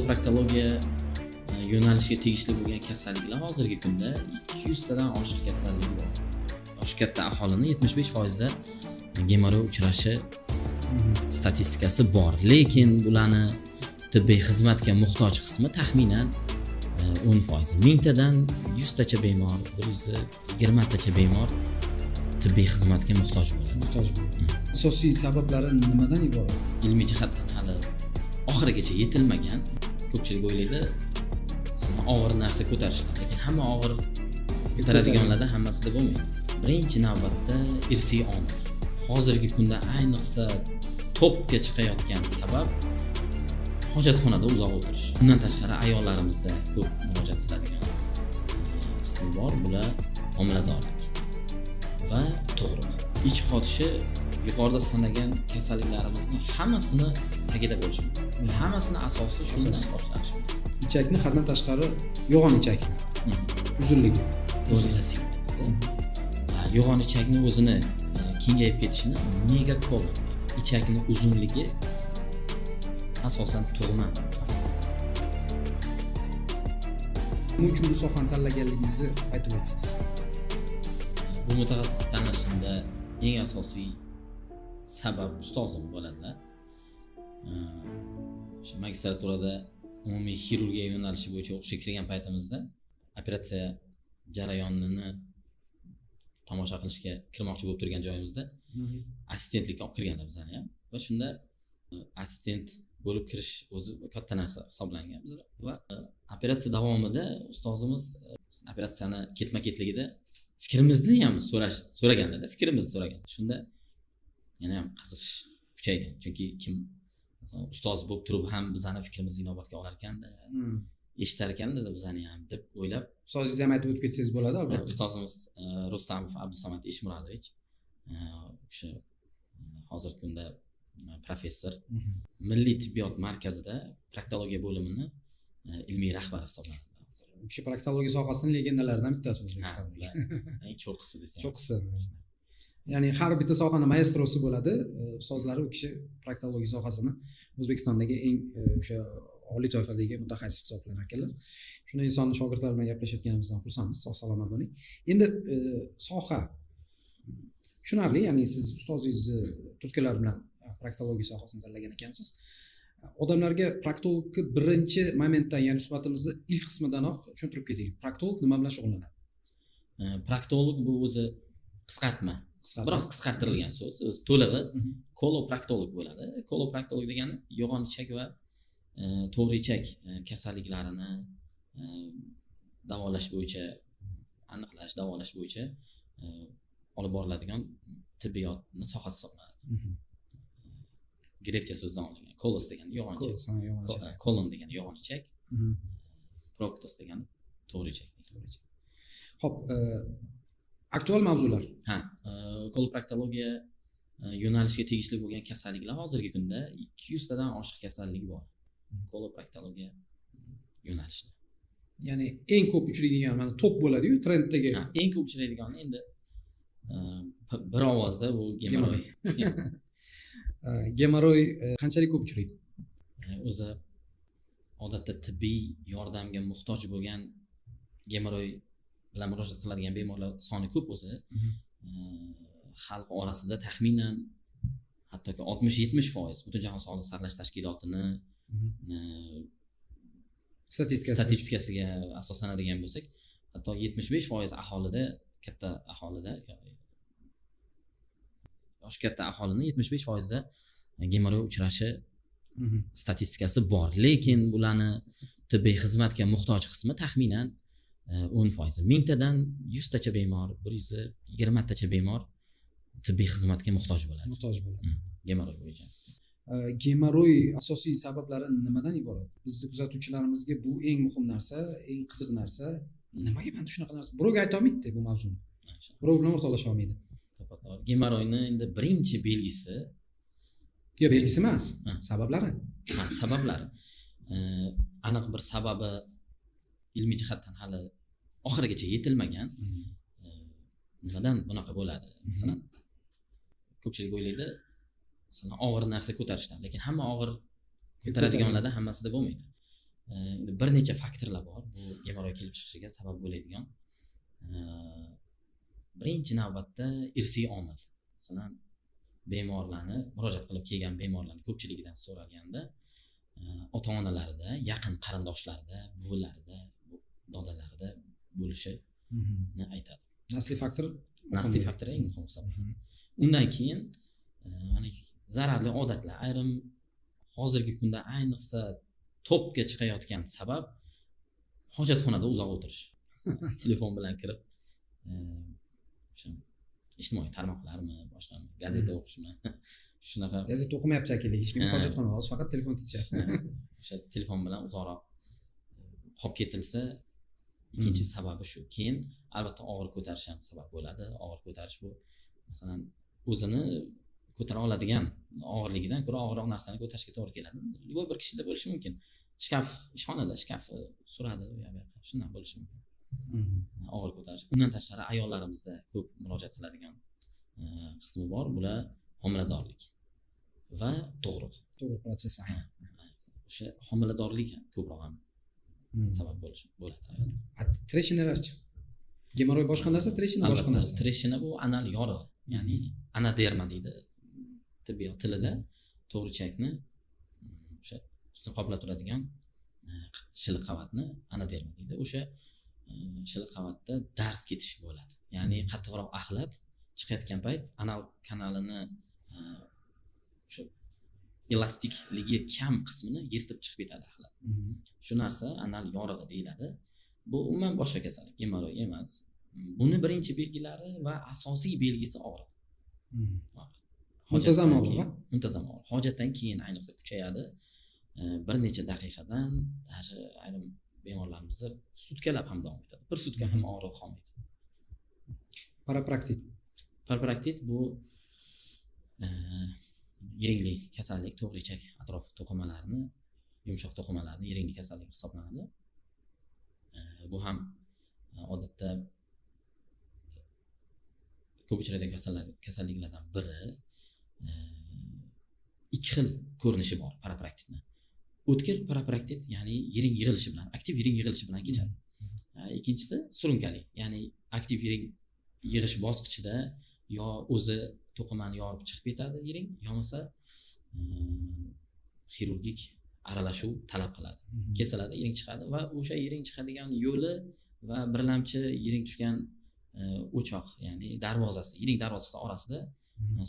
Proktologiya yo'nalishiga tegishli bo'lgan kasalliklar hozirgi kunda 200 tadan oshiq kasallik bor. Shu katta aholini 75% da gemoroy uchrashi statistikasi bor. Lekin bularni tibbiy xizmatga muhtoj qismi taxminan 10%. 1000 tadan 100 tacha bemor, 120 tacha bemor tibbiy xizmatga muhtoj bo'ladi. Asosiy sabablari nimadan iborat? Ilmiy jihatdan hali oxirigacha yetilmagan. Ko'pchilik o'ylaydi, og'ir narsa ko'tarishdan, lekin hamma og'ir ko'taradiganlarda hammasida bo'lmaydi. Birinchi navbatda irsiy omil. Hozirgi kunda ayniqsa topga chiqayotgan sabab hojatxonada uzoq o'tirish. Bundan tashqari ayollarimizda ko'p murojaat qiladigan qismi bor. Bular homiladorlik va tug'ruq. Ich qotishi yuqorida sanagan kasalliklarimizni hammasini tagida bo'lishi mumkin. Hammasini asosi shundan boshlanishi mumkin. Ichakni haddan tashqari yo'g'on ichakni uzunligi o'ziga yo'g'on ichakni o'zini kengayib ketishini megakolon. Ichakni uzunligi asosan tug'ma. Nima uchun bu sohani tanlaganligingizni aytib o'tsangiz? Bu mutaxassis tanlashimda eng asosiy sabab ustozim bo'ladilar. Shu magistraturada umumiy xirurgiya yo'nalishi bo'yicha o'qishga kirgan paytimizda operatsiya jarayonini tomosha qilishga kirmoqchi bo'lib turgan joyimizda assistentlikka olib kirganlar bizani ham. Va shunda assistent bo'lib kirish o'zi katta narsa hisoblangan bizlar. Va operatsiya davomida ustozimiz operatsiyani ketma-ketligida fikrimizni ham so'raganlarda, fikrimizni so'ragan. Shunda yana ham qiziqish kuchaygan. Chunki kim ustoz bo'lib turib ham bizani fikrimizni inobatga olar ekanda, eshitar ekanda bizani ham deb o'ylab, ustozingiz ham aytib o'tib ketsangiz bo'ladi albatta. Ustozimiz Rustamov Abdusamad Eshmuradovich o'sha hozirgi kunda professor, Milliy tibbiyot markazida proktologiya bo'limini ilmiy rahbari hisoblanadi. O'sha proktologiya sohasining legendalaridan bittasi O'zbekistonda. Eng cho'qqisi desam. Cho'qqisi. Ya'ni har bitta sohani maestrosi bo'ladi. Ustozlari u kishi proktologiya sohasini O'zbekistondagi eng o'sha oliy toifadagi mutaxassis hisoblanar ekanlar. Shuni insonni shogirdlar bilan gaplashayotganimizdan xursandmiz. Sog' salomat bo'ling. Endi soha tushunarli, ya'ni siz ustozingizni turtkalar bilan proktologiya sohasini tanlagan ekansiz. Odamlarga proktologni birinchi momentdan, ya'ni suhbatimizni ilk qismidanoq tushuntirib ketaylik. Proktolog nima bilan shug'ullanadi? Proktolog bu o'zi qisqartma. Biroz qisqartirilgan so'z. O'zi to'lig'i koloproktolog bo'ladi. Koloproktolog degani yo'g'on ichak va to'g'ri ichak kasalliklarini davolash bo'yicha, aniqlash, davolash bo'yicha olib boriladigan tibbiyotni sohasi hisoblanadi. Grekcha so'zdan olingan. Kolos degani yo'g'on ichak. Kolon degani yo'g'on ichak. Proktos degani to'g'ri ichak. Xo'p, aktual mavzular. Koloproktologiya yo'nalishiga tegishli bo'lgan kasalliklar hozirgi kunda 200 tadan oshiq kasallik bor. Koloproktologiya yo'nalishida. Ya'ni eng ko'p uchraydigan mana top bo'ladi-yu, trenddagi. Eng ko'p uchraydigan endi bir ovozda bu gemoroy. Gemoroy qanchalik ko'p uchraydi? O'zi odatda tibbiy yordamga muhtoj bo'lgan gemoroy bilan murojaat qiladigan bemorlar soni ko'p o'zi. Xalq orasida taxminan hattoki 60-70% Butunjahon Sog'liqni saqlash tashkilotini statistikasiga asoslanadigan bo'lsak, hatto 75% aholida, katta aholida yosh katta aholini 75% da gemoroy uchrashi statistikasi bor. Lekin bularni tibbiy xizmatga muhtoj qismi taxminan 10%. 1000 tadan 100 tacha bemor, 120 tacha bemor tibbiy xizmatga muhtoj bo'ladi. Gemoroy bo'yicha. Gemoroy asosiy sabablari nimadan iborat? Bizning kuzatuvchilarimizga bu eng muhim narsa, eng qiziq narsa. Nimaga mana shunaqa narsa? Birovga ayta olmaydi bu mavzuni. Birov bilan o'rtoqlasha olmaydi. Gemoroyni endi birinchi belgisi, belgisi emas, sabablari. Sabablari. Aniq bir sababi ilmiy jihatdan hali oxirigacha yetilmagan. Nimadan bunaqa bo'ladi? Masalan, ko'pchilik o'ylaydi, masalan, og'ir narsa ko'tarishdan, lekin hamma og'ir ko'taradiganlarda hammasida bo'lmaydi. bir necha faktorlar bor bu gemorroy kelib chiqishiga sabab bo'ladigan. Birinchi navbatda irsiy omil. Masalan, bemorlarni murojaat qilib kelgan bemorlarning ko'pchiligidan so'ralganda ota-onalarida, yaqin qarindoshlarida, buvilarida, dodalarida bo'lishini aytadi. Nasliy faktor Eng muhim hisoblanadi. Undan keyin mana zararli odatlar, ayrim hozirgi kunda ayniqsa topga chiqayotgan sabab hojatxonada uzoq o'tirish. Telefon bilan kirib o'sha ijtimoiy tarmoqlarmi, boshqami, gazeta o'qishmi, shunaqa. Gazeta o'qimayapti shekilli, hech kim hojatxonada, hozir faqat telefon titishyapti. O'sha telefon bilan uzoqroq qolib ketilsa, ikkinchi sababi shu. Keyin albatta og'ir ko'tarish ham sabab bo'ladi. Og'ir ko'tarish bu masalan o'zini ko'tara oladigan og'irligidan ko'ra og'irroq narsani ko'tarishga to'g'ri keladi. Bu bir kishida bo'lishi mumkin. Ishxonada shkaf suradi, shundan bo'lishi mumkin. Og'ir ko'tarish. Undan tashqari ayollarimizda ko'p murojaat qiladigan qismi bor. Bular homiladorlik va tug'ruq protsessi. O'sha homiladorlik ko'proq ham sabab bo'ladi. Treshinalarchi? Gemorroy boshqa narsa, treshina boshqa narsa. Treshina bu anal yorig'i, ya'ni anaderma deydi tibbiyot tilida. To'g'richakni o'sha ustini qoplab turadigan shilliq qavatni anaderma deydi. O'sha shilliq qavatda darz ketish bo'ladi. Ya'ni qattiqroq axlat chiqayotgan payt anal kanalini o'sha elastikligi kam qismini yirtib chiqib ketadi axlat. Shu narsa anal yorig'i deyiladi. Bu umuman boshqa kasallik, gemorroy emas. Buni birinchi belgilari va asosiy belgisi og'riq. Muntazam og'riq. Muntazam og'riq. Hojatdan keyin ayniqsa kuchayadi. Bir necha daqiqadan, ayrim bemorlarimizda sutkalab ham davom etadi. Bir sutka ham og'riq qolmaydi. Parapraktit bu yiringli kasallik, to'g'richak atrof to'qimalarini, yumshoq to'qimalarni yiringli kasallik hisoblanadi. Bu ham odatda ko'p uchraydigan kasalliklardan biri. Ikki xil ko'rinishi bor parapraktitni. O'tkir parapraktit, ya'ni yiring yig'ilishi bilan, aktiv yiring yig'ilishi bilan kechadi. Ikkinchisi surunkali, ya'ni aktiv yiring yig'ish bosqichida yo o'zi to'qimani yorib chiqib ketadi yiring, yo'masa xirurgik aralashuv talab qiladi. Kesiladi, yiring chiqadi va o'sha yiring chiqadigan yo'li va birlamchi yiring tushgan o'choq, ya'ni darvozasi, yiring darvozasi orasida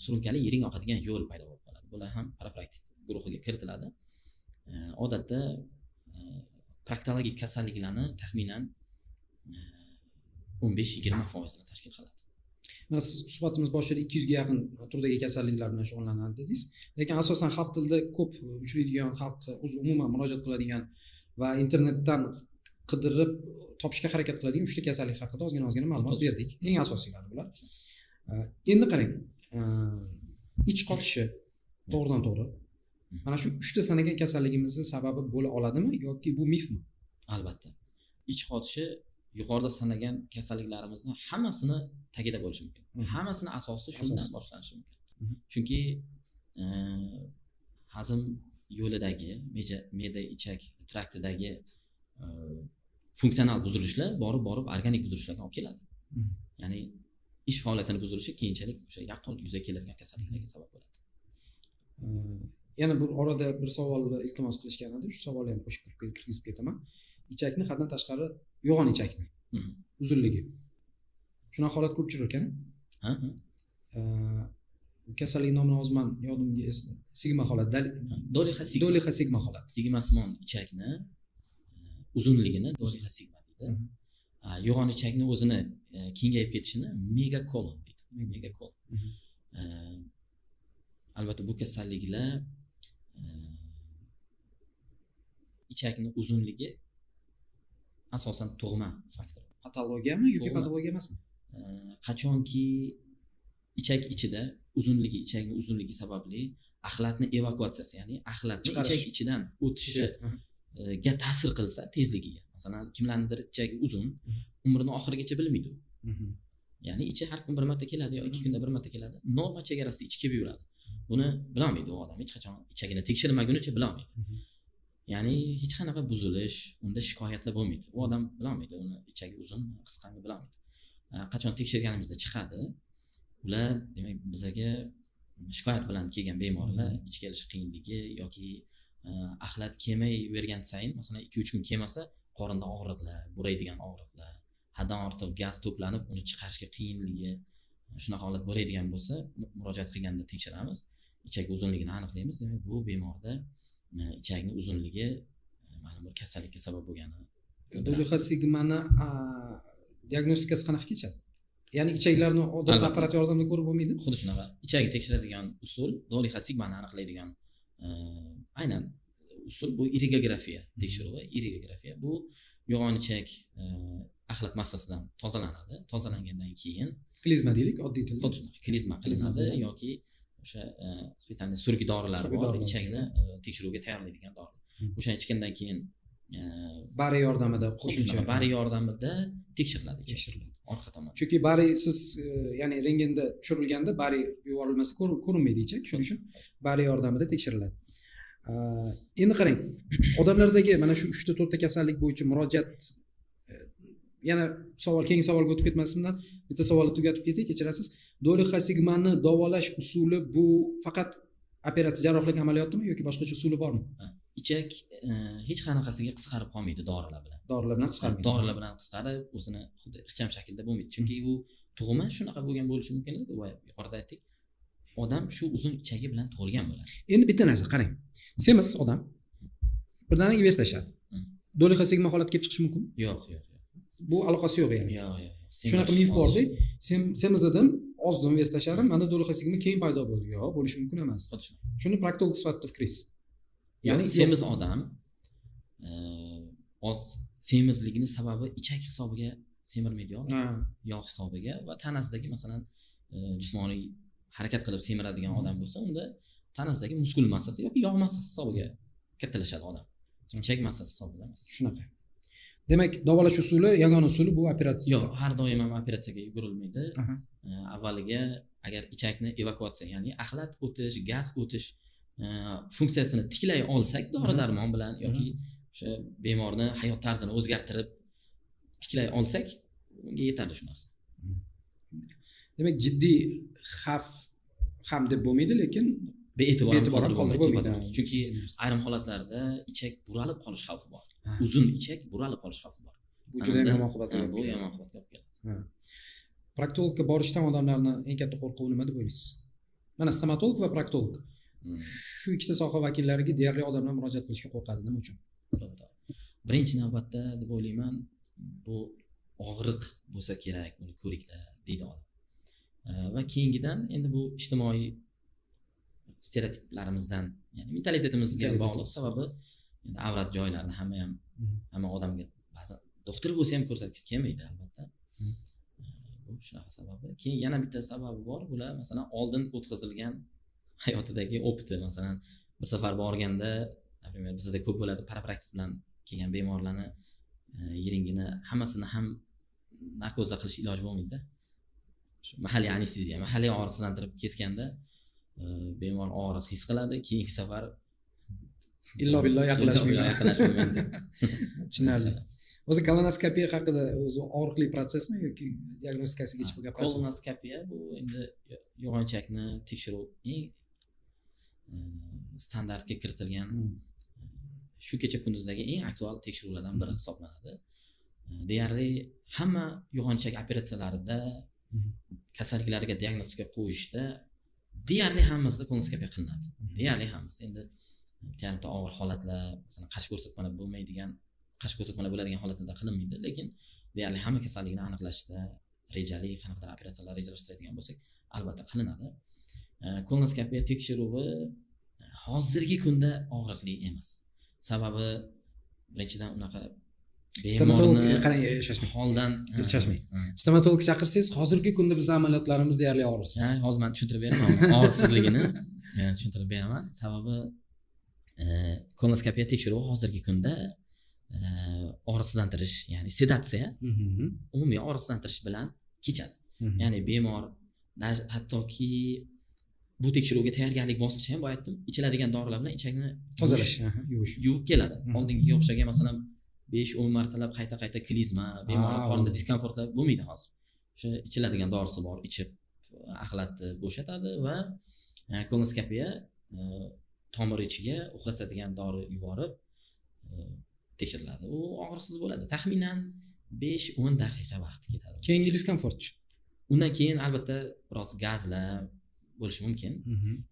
surunkali yiring oqadigan yo'l paydo bo'lib qoladi. Bular ham parapraktit guruhiga kiritiladi. Odatda proktologik kasalliklarni taxminan 15-20% tashkil qiladi. Mana siz suhbatimiz boshida 200 ga yaqin turdagi kasalliklar bilan shug'ullanadi dedingiz. Lekin asosan xalq tilida ko'p uchraydigan, xalqqa umuman murojaat qiladigan va internetdan qidirib topishga harakat qiladigan 3 ta kasallik haqida ozgina ma'lumot berdik. Eng asosiylari bular. Endi qarang, ich qotishi to'g'ridan to'g'ri mana shu 3 ta sanagan kasalligimizning sababi bo'la oladimi yoki bu mifmi? Albatta. Ich qotishi yuqorida sanagan kasalliklarimizni hammasini tagida bo'lishi mumkin. Hammasini asosi shundan boshlanishi mumkin. Chunki hazm yo'lidagi, me'da ichak traktidagi funksional buzilishlar borib organik buzilishlarga olib keladi. Ya'ni ish faoliyatini buzilishi keyinchalik o'sha yaqqol yuzaga keladigan kasalliklarga sabab bo'ladi. Yana bir orada bir savolni iltimos qilishgan edi. Shu savolni ham qo'shib kirgizib ketaman. Ichakni haddan tashqari yo'g'on ichakni uzunligi. Shunaqa holat ko'p uchrar ekan. Kasallik nomini hozir men yodimga sigma holat, dolixa sigma holat. Sigmasimon ichakni uzunligini dolixa sigma deydi. Yo'g'on ichakni o'zini kengayib ketishini megakolon deydi. Megakolon. Albatta bu kasalliklar ichakni uzunligi asosan tug'ma faktor. Patologiyami yoki patologiya emasmi? Qachonki ichak ichida ichakning uzunligi sababli axlatni evakuatsiyasi, ya'ni axlatni ichak ichidan o'tishiga ta'sir qilsa tezligiga. Masalan, kimlarnidir ichagi uzun, umrining oxirigacha bilmaydi. Ya'ni ichi har kun bir marta keladi yo 2 kunda bir marta keladi. Norma chegarasida ichi kelib yuradi. Buni bilolmaydi u odam, hech qachon ichagini tekshirmagunicha bilolmaydi. ya'ni hech qanaqa buzilish, unda shikoyatlar bo'lmaydi. U odam bilolmaydi, uni ichagi uzunmi, qisqami bilolmaydi. Qachon tekshirganimizda chiqadi, ular demak bizga shikoyat bilan kelgan bemorlar ich kelish qiyinligi yoki axlat kelmay bergan sayin, masalan 2-3 kun kelmasa, qorinda og'riqlar, bo'raydigan og'riqlar, haddan ortiq gaz to'planib, uni chiqarishga qiyinligi, shunaqa holat bo'ladigan bo'lsa, murojaat qilganda tekshiramiz, ichak uzunligini aniqlaymiz. Demak, bu bemorda ichakning uzunligi ma'lum bir kasallikka sabab bo'lgani. Do'lixa sigmani diagnostikasi qanaqa kechadi? Ya'ni ichaklarni odatda apparat yordamida ko'rib bo'lmaydi. Xuddi shunaqa. Ichakni tekshiradigan usul, do'lixa sigmani aniqlaydigan aynan usul bu irrigografiya tekshiruvi. Irrigografiya bu yo'g'on ichak axlat massasidan tozalanadi. Tozalangandan keyin klizma deylik, oddiy tilda. Xuddi shunaqa klizma qilinadi yoki o'sha spesial surgi dorilar bor, ichakni tekshiruvga tayyorlaydigan dori. O'shani ichgandan keyin bari yordamida qo'shimcha bari yordamida tekshiriladi. Orqa tomon. Chunki bari siz ya'ni rentgenda tushirilganda bari yuborilmasa ko'rinmaydi ichak, shuning uchun bari yordamida tekshiriladi. Endi qarang, odamlardagi mana shu 3-4 ta kasallik bo'yicha murojaat, yana keyingi savolga o'tib ketmasimdan bitta savolni tugatib ketay, kechirasiz. Do'lixa sigmani davolash usuli bu faqat operatsiya jarrohlik amaliyotimi yoki boshqacha usuli bormi? Ichak hech qanaqasiga qisqarib qolmaydi dorilar bilan. Dorilar bilan qisqarmaydi. Dorilar bilan qisqarib, o'zini xuddi ixcham shaklda bo'lmaydi. Chunki u tug'ma shunaqa bo'lgan bo'lishi mumkin edi, yuqorida aytdik. Odam shu uzun ichagi bilan tug'ilgan bo'ladi. Endi bitta narsa qarang. Semiz odam birdaniga beslashadi. Do'lixa sigma holati kelib chiqishi mumkin? Yo'q. Bu aloqasi yo'q yani. Yo'q. Shunaqa mif bor-da. Semiz edim, ozdim veslashadim, mana do'lixa sigma keyin paydo bo'ldi. Yo'q, bo'lishi mumkin emas. Shuni proktolog sifatida fikringiz. Ya'ni semiz odam semizligini sababi ichak hisobiga semirmaydi, yog' hisobiga va tanasidagi masalan jismoniy harakat qilib semiradigan odam bo'lsa, unda tanasidagi muskul massasi yoki yog' massasi hisobiga kattalashadi odam. Ichak massasi hisobiga emas. Shunaqa. Demak, davolash usuli, yagona usuli bu operatsiya. Yo'q, har doim ham operatsiyaga yuborilmaydi. Avvaliga agar ichakni evakuatsiya, ya'ni axlat o'tish, gaz o'tish funksiyasini tiklay olsak, dori-darmon bilan yoki o'sha bemorni hayot tarzini o'zgartirib tiklay olsak, unga yetadi shu narsa. Demak, jiddiy xavf ham deb bo'lmaydi, lekin bee'tiboran qoldirib bo'lmaydi. Chunki ayrim holatlarda ichak buralib qolish xavfi bor. Uzun ichak buralib qolish xavfi bor. Bu juda yomon oqibatga olib keladi. Proktologga borishdan odamlarning eng katta qo'rquvi nima deb o'ylaysiz? Mana stomatolog va proktolog shu ikkita soha vakillariga deyarli odamlar murojaat qilishga qo'rqadi. Nima uchun? Birinchi navbatda deb o'ylayman, bu og'riq bo'lsa kerak, buni ko'riklar deydi odam. Va keyingidan endi bu ijtimoiy stereotiplarimizdan, ya'ni mentalitetimizga bog'liq. Sababi endi avrat joylarni hamma odamga ba'zan doktor bo'lsa ham ko'rsatgisi kelmaydi albatta. Bu shunaqa sababi. Keyin yana bitta sababi bor, bular masalan oldin o'tkazilgan hayotidagi opti, masalan bir safar borganda, например, bizda ko'p bo'ladi, parapraktik bilan kelgan bemorlarni yiringini hammasini ham narkozda qilish iloji bo'lmaydi-da. Shu mahalliy anesteziya, mahalliy og'riqsizlantirib kesganda bemor og'riq his qiladi, keyingi safar illo billo yaqinlashmaydi. Tushunarli. O'zi kolonoskopiya haqida o'zi og'riqli prosesmi yoki diagnostikasiga chiqib gapirasiz? Kolonoskopiya bu endi yo'g'on ichakni tekshiruv eng standartga kiritilgan shu kecha kunduzdagi eng aktual tekshiruvlardan biri hisoblanadi. Deyarli hamma yo'g'on ichak operatsiyalarida kasalliklarga diagnostika qo'yishda deyarli hammasida kolonoskopiya qilinadi. Deyarli hammasi. Endi bitta og'ir holatlar, masalan qarshi ko'rsatmalar bo'lmaydigan, qarshi ko'rsatmalar bo'ladigan holatlarda qilinmaydi, lekin deyarli hamma kasallikni aniqlashda rejali qanaqadir operatsiyalar rejalashtiradigan bo'lsak, albatta qilinadi. Kolonoskopiya tekshiruvi hozirgi kunda og'riqli emas. Sababi birinchidan unaqa bemorni holdan stomatolog chaqirsangiz, hozirgi kunda biz amaliyotlarimiz deyarli og'riqsiz. Hozir men tushuntirib beraman og'riqsizligini. Tushuntirib beraman. Sababi kolonoskopiya tekshiruvi hozirgi kunda og'riqsizlantirish, ya'ni sedatsiya, umumiy og'riqsizlantirish bilan kechadi. Ya'ni bemor hattoki bu tekshiruvga tayyorgarlik bosqichi ham boya aytdim, ichiladigan dorilar bilan ichakni tozalash, yuvish. yuvib keladi. Oldingiga o'xshagan masalan 5-10 martalab qayta klizma, bemorning qornida diskomfortlar bo'lmaydi hozir. O'sha ichiladigan dorisi bor, ichib axlatni bo'shatadi va kolonoskopiya tomir ichiga uxlatadigan dori yuborib tekshiriladi. U og'riqsiz bo'ladi. Taxminan 5-10 daqiqa vaqt ketadi. Keyingi diskomfortchi. Undan keyin albatta biroz gazlar bo'lishi mumkin.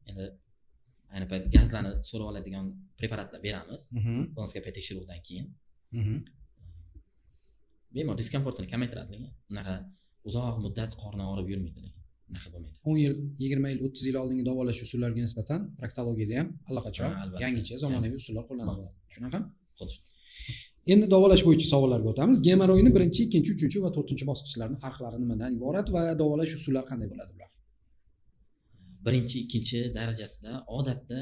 Endi ayni payt gazlarni so'rab oladigan preparatlar beramiz. Kolonoskopiya tekshiruvidan keyin. Bemor diskomfortini kamaytiradi. Unaqa uzoq muddat qorni og'rib yurmaydi. Unaqa bo'lmaydi. 10 yil, 20 yil, 30 yil oldingi davolash usullariga nisbatan proktologiyada ham allaqachon yangicha zamonaviy usullar qo'llaniladi. Shunaqa? Xuddi. Endi davolash bo'yicha savollarga o'tamiz. Gemoroyni 1-chi, 2-chi, 3-chi va 4-chi bosqichlarini farqlari nimadan iborat va davolash usullari qanday bo'ladi bular? 1-chi, 2-chi darajasida odatda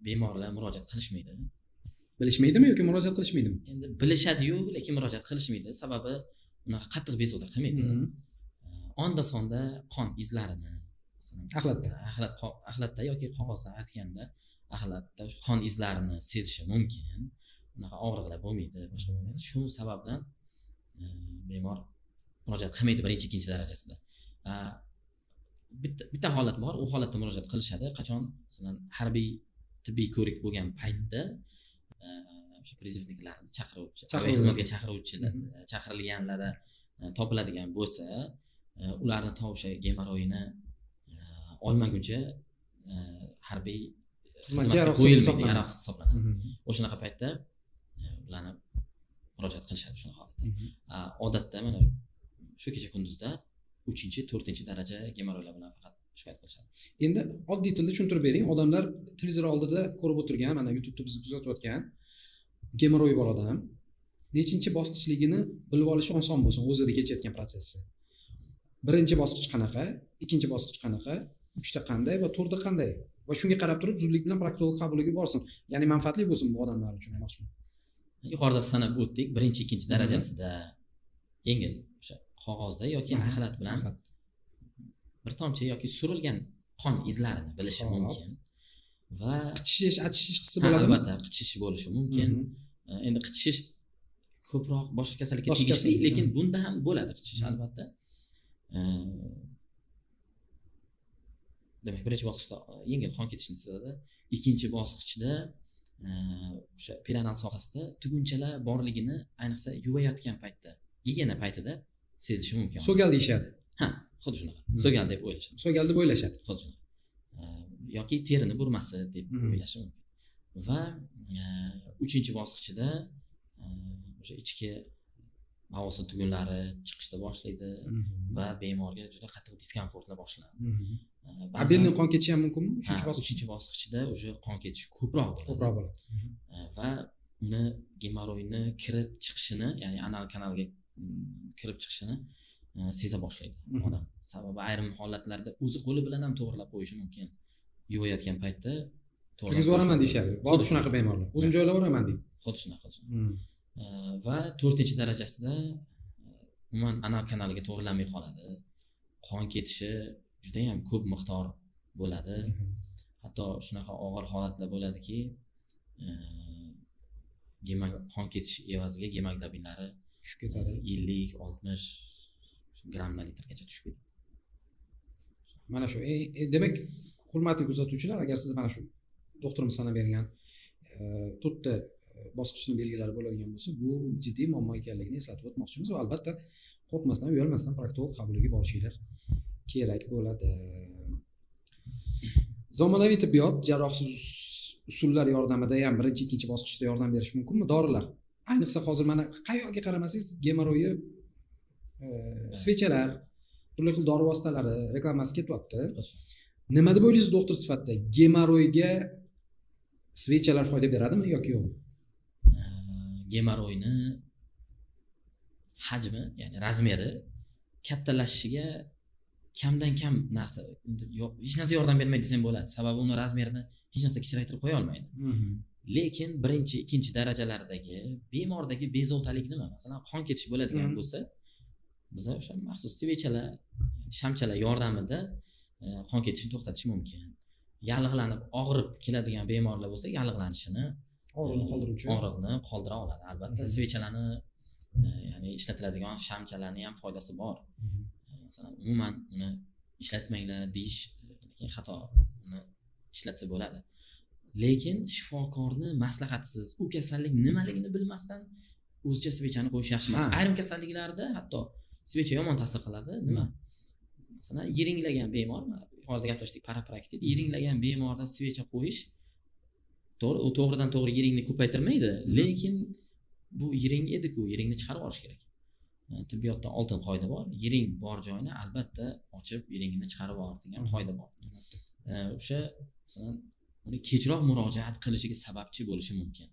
bemorlar murojaat qilishmaydi. Bilishmaydimi yoki murojaat qilishmaydimi? Endi bilishadi-yu, lekin murojaat qilishmaydi. Sababi unaqa qattiq bezovta qilmaydi. Onda sonda qon izlarini, masalan, axlatda yoki qog'ozda artganda axlatda qon izlarini sezishi mumkin. Unaqa og'riqlar bo'lmaydi, boshqa bo'lmaydi. Shu sababdan bemor murojaat qilmaydi 1-chi, 2-chi darajasida. Bitta holat bor, u holatda murojaat qilishadi. Qachon masalan harbiy tibbiy ko'rik bo'lgan paytda o'sha prizivniklarni xizmatga chaqirilganlarda topiladigan bo'lsa, ularni o'sha gemoroyni olmaguncha harbiy xizmatga qo'yilmaydi, yaroqsiz hisoblanadi. O'shanaqa paytda ularni murojaat qilishadi shunaqa holatda. Odatda mana shu kecha kunduzda 3-chi, 4-chi daraja gemoroylar bilan faqat shikoyat qilishadi. Endi oddiy tilda tushuntirib bering. Odamlar televizor oldida ko'rib o'tirgan, mana YouTube'da bizni kuzatayotgan gemoroy bor odam nechinchi bosqichligini bilib olishi oson bo'lsin, o'zida kechayotgan prosessi. 1-chi bosqich qanaqa, 2-chi bosqich qanaqa, 3ta qanday va 4ta qanday? Va shunga qarab turib zudlik bilan proktolog qabuliga borsin. Ya'ni manfaatli bo'lsin bu odamlar uchun demoqchiman. Yuqorida sanab o'tdik, 1-chi, 2-chi darajasida yengil o'sha qog'ozda yoki axlat bilan bir tomchi yoki surilgan qon izlarini bilishi mumkin va qichish, achishish hissi bo'ladimi? Albatta, qichish bo'lishi mumkin. Endi qichish ko'proq boshqa kasallikka tegishli, lekin bunda ham bo'ladi qichish albatta. Demak, 1-chi bosqichda yengil qon ketishini sezadi. 2-chi bosqichda o'sha peronal sohasida tugunchalar borligini ayniqsa yuvayotgan paytda, yegana paytida sezishi mumkin. So'gal deyishadi. Ha, xuddi shunaqa. So'gal deb o'ylashadi. So'gal deb o'ylashadi. Xuddi shunaqa. Yoki terini burmasi deb o'ylashi mumkin. Va 3-chi bosqichida o'sha ichki bavosin tugunlari chiqishda boshlaydi va bemorga juda qattiq diskomfortlar boshlanadi. Abelning qon ketishi ham mumkinmi? 3-chi bosqichda o'sha qon ketishi ko'proq bo'ladi. Va uni gemoroyni kirib chiqishini, ya'ni anal kanalga kirib chiqishini seza boshlaydi odam. Sababi ayrim holatlarda o'zi qo'li bilan ham to'g'rilab qo'yishi mumkin. Yuvayotgan paytda kirgizib yuboraman deyishadi. Bor shunaqa bemorlar. O'zim joylab yuboraman deydi. Xuddi shunaqa. Va 4-chi darajasida umuman anal kanaliga to'g'rilanmay qoladi. Qon ketishi juda ham ko'p miqdor bo'ladi. Hatto shunaqa og'ir holatlar bo'ladiki, qon ketish evaziga gemoglobinlari tushib ketadi. 50-60 grammlar litrgacha tushib ketadi. Mana shu. Demak, hurmatli kuzatuvchilar, agar siz mana shu doktorimiz sanab bergan 4ta bosqichning belgilari bo'ladigan bo'lsa, bu jiddiy muammo ekanligini eslatib o'tmoqchimiz va albatta qo'rqmasdan, uyalmasdan proktolog qabuliga borishinglar kerak bo'ladi. Zamonaviy tibbiyot jarrohsiz usullar yordamida ham 1-chi, 2-chi bosqichda yordam berishi mumkinmi? Dorilar. Ayniqsa hozir mana qayoqqa qaramasangiz gemoroyi svechalar, turli xil dori vositalari reklamasi ketyapti. Nima deb o'ylaysiz doktor sifatida? Gemoroyga svechalar foyda beradimi yoki yo'q? Gemoroyni hajmi, ya'ni razmeri kattalashishiga kamdan kam narsa, yo'q, hech narsa yordam bermaydi desam bo'ladi. Sababi uni razmerini hech narsa kichraytirib qo'ya olmaydi. Lekin 1-chi, 2-chi darajalaridagi bemordagi bezovtalik nima? Masalan, qon ketishi bo'ladigan bo'lsa, biz o'sha maxsus svechalar, shamchalar yordamida qon ketishini to'xtatish mumkin. Yallig'lanib og'rib keladigan bemorlar bo'lsa, yallig'lanishini, og'riqni qoldira oladi. Albatta, svechalarni, ya'ni ishlatiladigan shamchalarning ham foydasi bor. Masalan, umuman uni ishlatmanglar deyish xato. Uni ishlatsa bo'ladi. Lekin shifokorni maslahatsiz, u kasallik nimaligini bilmasdan o'zicha svechani qo'yish yaxshi emas. Ayrim kasalliklarda hatto svecha yomon ta'sir qiladi. Nima? Masalan, yiringlagan bemor, yuqorida gaplashdik, parapraktit, yiringlagan bemorda svecha qo'yish to'g'ri, u to'g'ridan to'g'ri yiringni ko'paytirmaydi, lekin bu yiring edi-ku, yiringni chiqarib olish kerak. Tibbiyotda oltin qoida bor. Yiring bor joyni albatta ochib, yiringni chiqarib ol degan qoida bor. O'sha masalan uni kechroq murojaat qilishiga sababchi bo'lishi mumkin.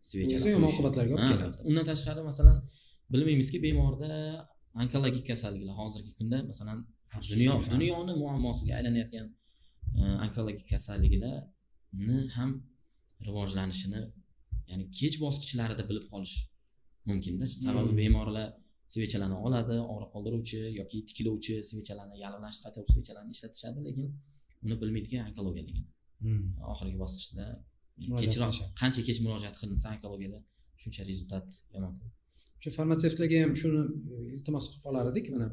Svecha yomon oqibatlarga olib keladi. Undan tashqari masalan bilmaymizki, bemorda onkologik kasalliklar hozirgi kunda masalan dunyoni muammosiga aylanayotgan onkologik kasalliklarni ham rivojlanishini, ya'ni kech bosqichlarida bilib qolish mumkin-da. Sababi bemorlar svechalarni oladi, og'riq qoldiruvchi yoki tiklovchi svechalarni, yallig'lanishni qaytaruvchi svechalarni ishlatishadi, lekin uni bilmaydigan onkologiyaligini. Oxirgi bosqichda kechroq, qancha kech murojaat qilinsa onkologiyada shuncha rezultat yomon. Shu farmatsevtlarga ham shuni iltimos qilib qolar edik, mana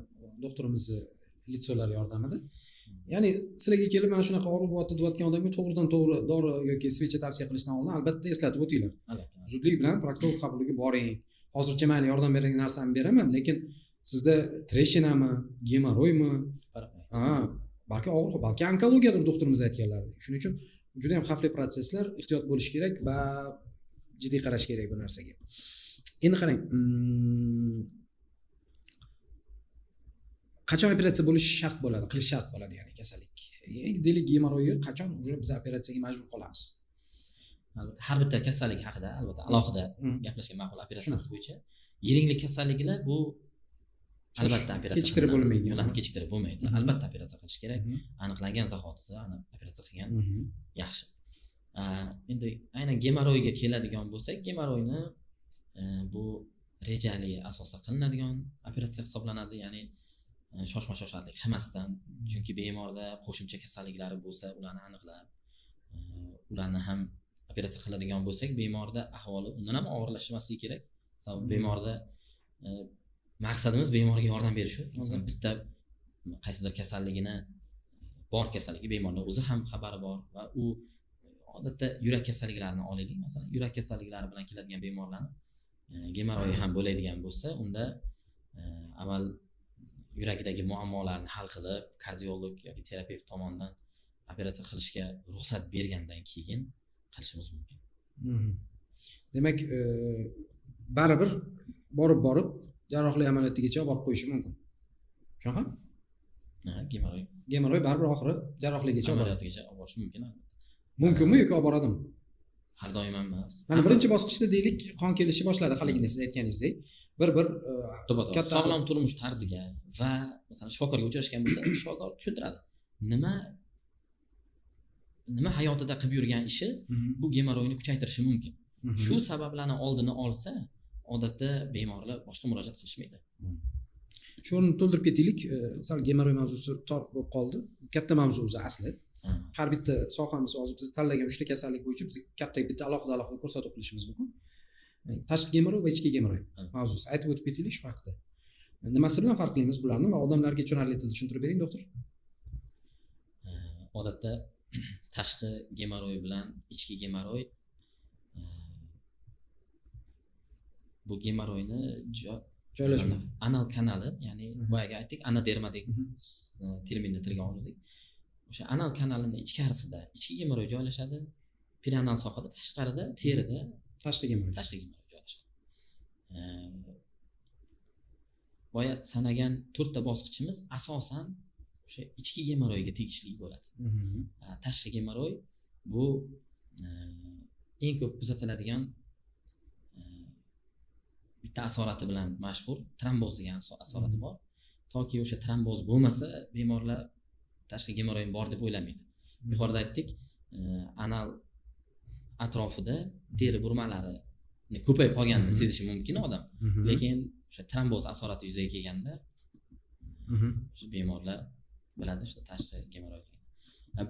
doktorimizni litsolari yordamida. Ya'ni sizlarga kelib mana shunaqa og'riq bo'layotgan odamga to'g'ridan to'g'ri dori yoki svecha tavsiya qilishdan oldin albatta eslatib o'tinglar. Zudlik bilan proktolog qabuliga boring. Hozircha mayli yordam beradigan narsani beraman, lekin sizda treshinami, gemoroymi, balki og'riq, balki onkologiyadir doktorimiz aytganlaridek. Shuning uchun juda ham xavfli protsesslar, ehtiyot bo'lish kerak va jiddiy qarash kerak bu narsaga. Endi qarang, qachon operatsiya bo'lishi shart bo'ladi, qilish shart bo'ladi, ya'ni kasallik. Deylik gemoroyi qachon biz operatsiyaga majbur qolamiz? Albatta, har bitta kasallik haqida albatta alohida gaplashgan ma'qul. Operatsiyasi bo'yicha yiringlik kasalliklar bu albatta operatsiya kechiktirib bo'lmaydi. Ularni kechiktirib bo'lmaydi. Albatta operatsiya qilish kerak. Aniqlangan zahotida operatsiya qilgan yaxshi. Endi aynan gemoroyga keladigan bo'lsak, gemoroyni bu rejali asosda qilinadigan operatsiya hisoblanadi, ya'ni shoshma-shosharlik qilmasdan, chunki bemorda qo'shimcha kasalliklari bo'lsa, ularni aniqlab, ularni ham operatsiya qiladigan bo'lsak, bemorda ahvoli undan ham og'irlashmasligi kerak. Sababi bemorda maqsadimiz bemorga yordam berish. Masalan, bitta qaysidir kasalligini bor kasalligi bemorning o'zi ham xabari bor va u odatda yurak kasalliklarini olaylik. Masalan, yurak kasalliklari bilan keladigan bemorlarni gemoroyi ham bo'ladigan bo'lsa, unda avval yurakdagi muammolarni hal qilib, kardiolog yoki terapevt tomonidan operatsiya qilishga ruxsat bergandan keyin qilishimiz mumkin. Demak, baribir borib jarrohlik amaliyotgacha olib borib qo'yishi mumkin. Shunaqa? Gemoroy baribir oxiri jarrohlikgacha amaliyotgacha olib borish mumkin. Mumkinmi yoki olib boradimi? Har doim emas. Mana birinchi bosqichda deylik, qon kelishi boshladi, haligini siz aytganingizdek. Bir katta sog'lom turmush tarziga va masalan shifokorga uchrashgan bo'lsa, shifokor tushuntiradi. Nima hayotida qilib yurgan ishi bu gemoroyni kuchaytirishi mumkin. Shu sabablarni oldini olsa, odatda bemorlar boshqa murojaat qilishmaydi. Shuni to'ldirib ketaylik. Sal gemoroy mavzusi tor bo'lib qoldi. Katta mavzu o'zi asli. Har bitta sohamiz hozir biz tanlagan 3 ta kasallik bo'yicha biz katta bitta alohida ko'rsatuv qilishimiz mumkin. Tashqi gemoroy va ichki gemoroy mavzusi. Aytib o'tib ketaylik shu haqida. Nimasi bilan farqlaymiz bularni va odamlarga tushunarli tilda tushuntirib bering, doktor. Odatda tashqi gemoroy bilan ichki gemoroy bu gemoroyni joylashma anal kanali, ya'ni boyaga aytdik, anaderma deb terminni tilga oldik. O'sha anal kanalining ichkarisida ichki gemoroy joylashadi, perianal sohada, tashqarida, terida tashqi gemoroy joylashadi. Boya sanagan 4 ta bosqichimiz asosan o'sha ichki gemoroyga tegishli bo'ladi. Tashqi gemoroy bu eng ko'p kuzatiladigan bitta asorati bilan mashhur tromboz degan asorati bor. Toki o'sha tromboz bo'lmasa, bemorlar tashqi gemoroyim bor deb o'ylamaydi. Yuqorida aytdik, anal atrofida teri burmalarini ko'payib qolganini sezishi mumkin odam. Lekin o'sha tromboz asorati yuzaga kelganda o'sha bemorlar biladi işte tashqi gemoroylik.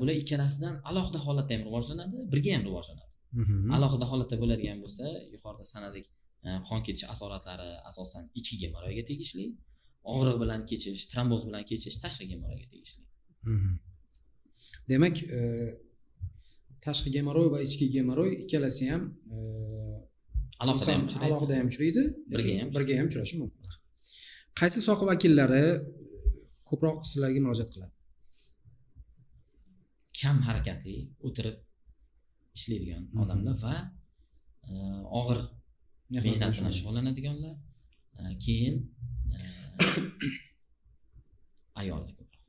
Bular ikkalasidan alohida holatda ham rivojlanadi, birga ham rivojlanadi. Alohida holatda bo'ladigan bo'lsa, yuqorida sanadik qon ketish asoratlari asosan ichki gemoroyga tegishli, og'riq bilan kechish, tromboz bilan kechish tashqi gemoroyga tegishli. Demak, tashqi gemoroy va ichki gemoroy ikkalasi ham alohida ham uchraydi, birga ham uchrashi mumkin. Qaysi soha vakillari ko'proq sizlarga murojaat qiladi? Kam harakatli, o'tirib ishlaydigan odamlar va og'ir mehnat bilan shug'ullanadiganlar, keyin ayollar ko'proq.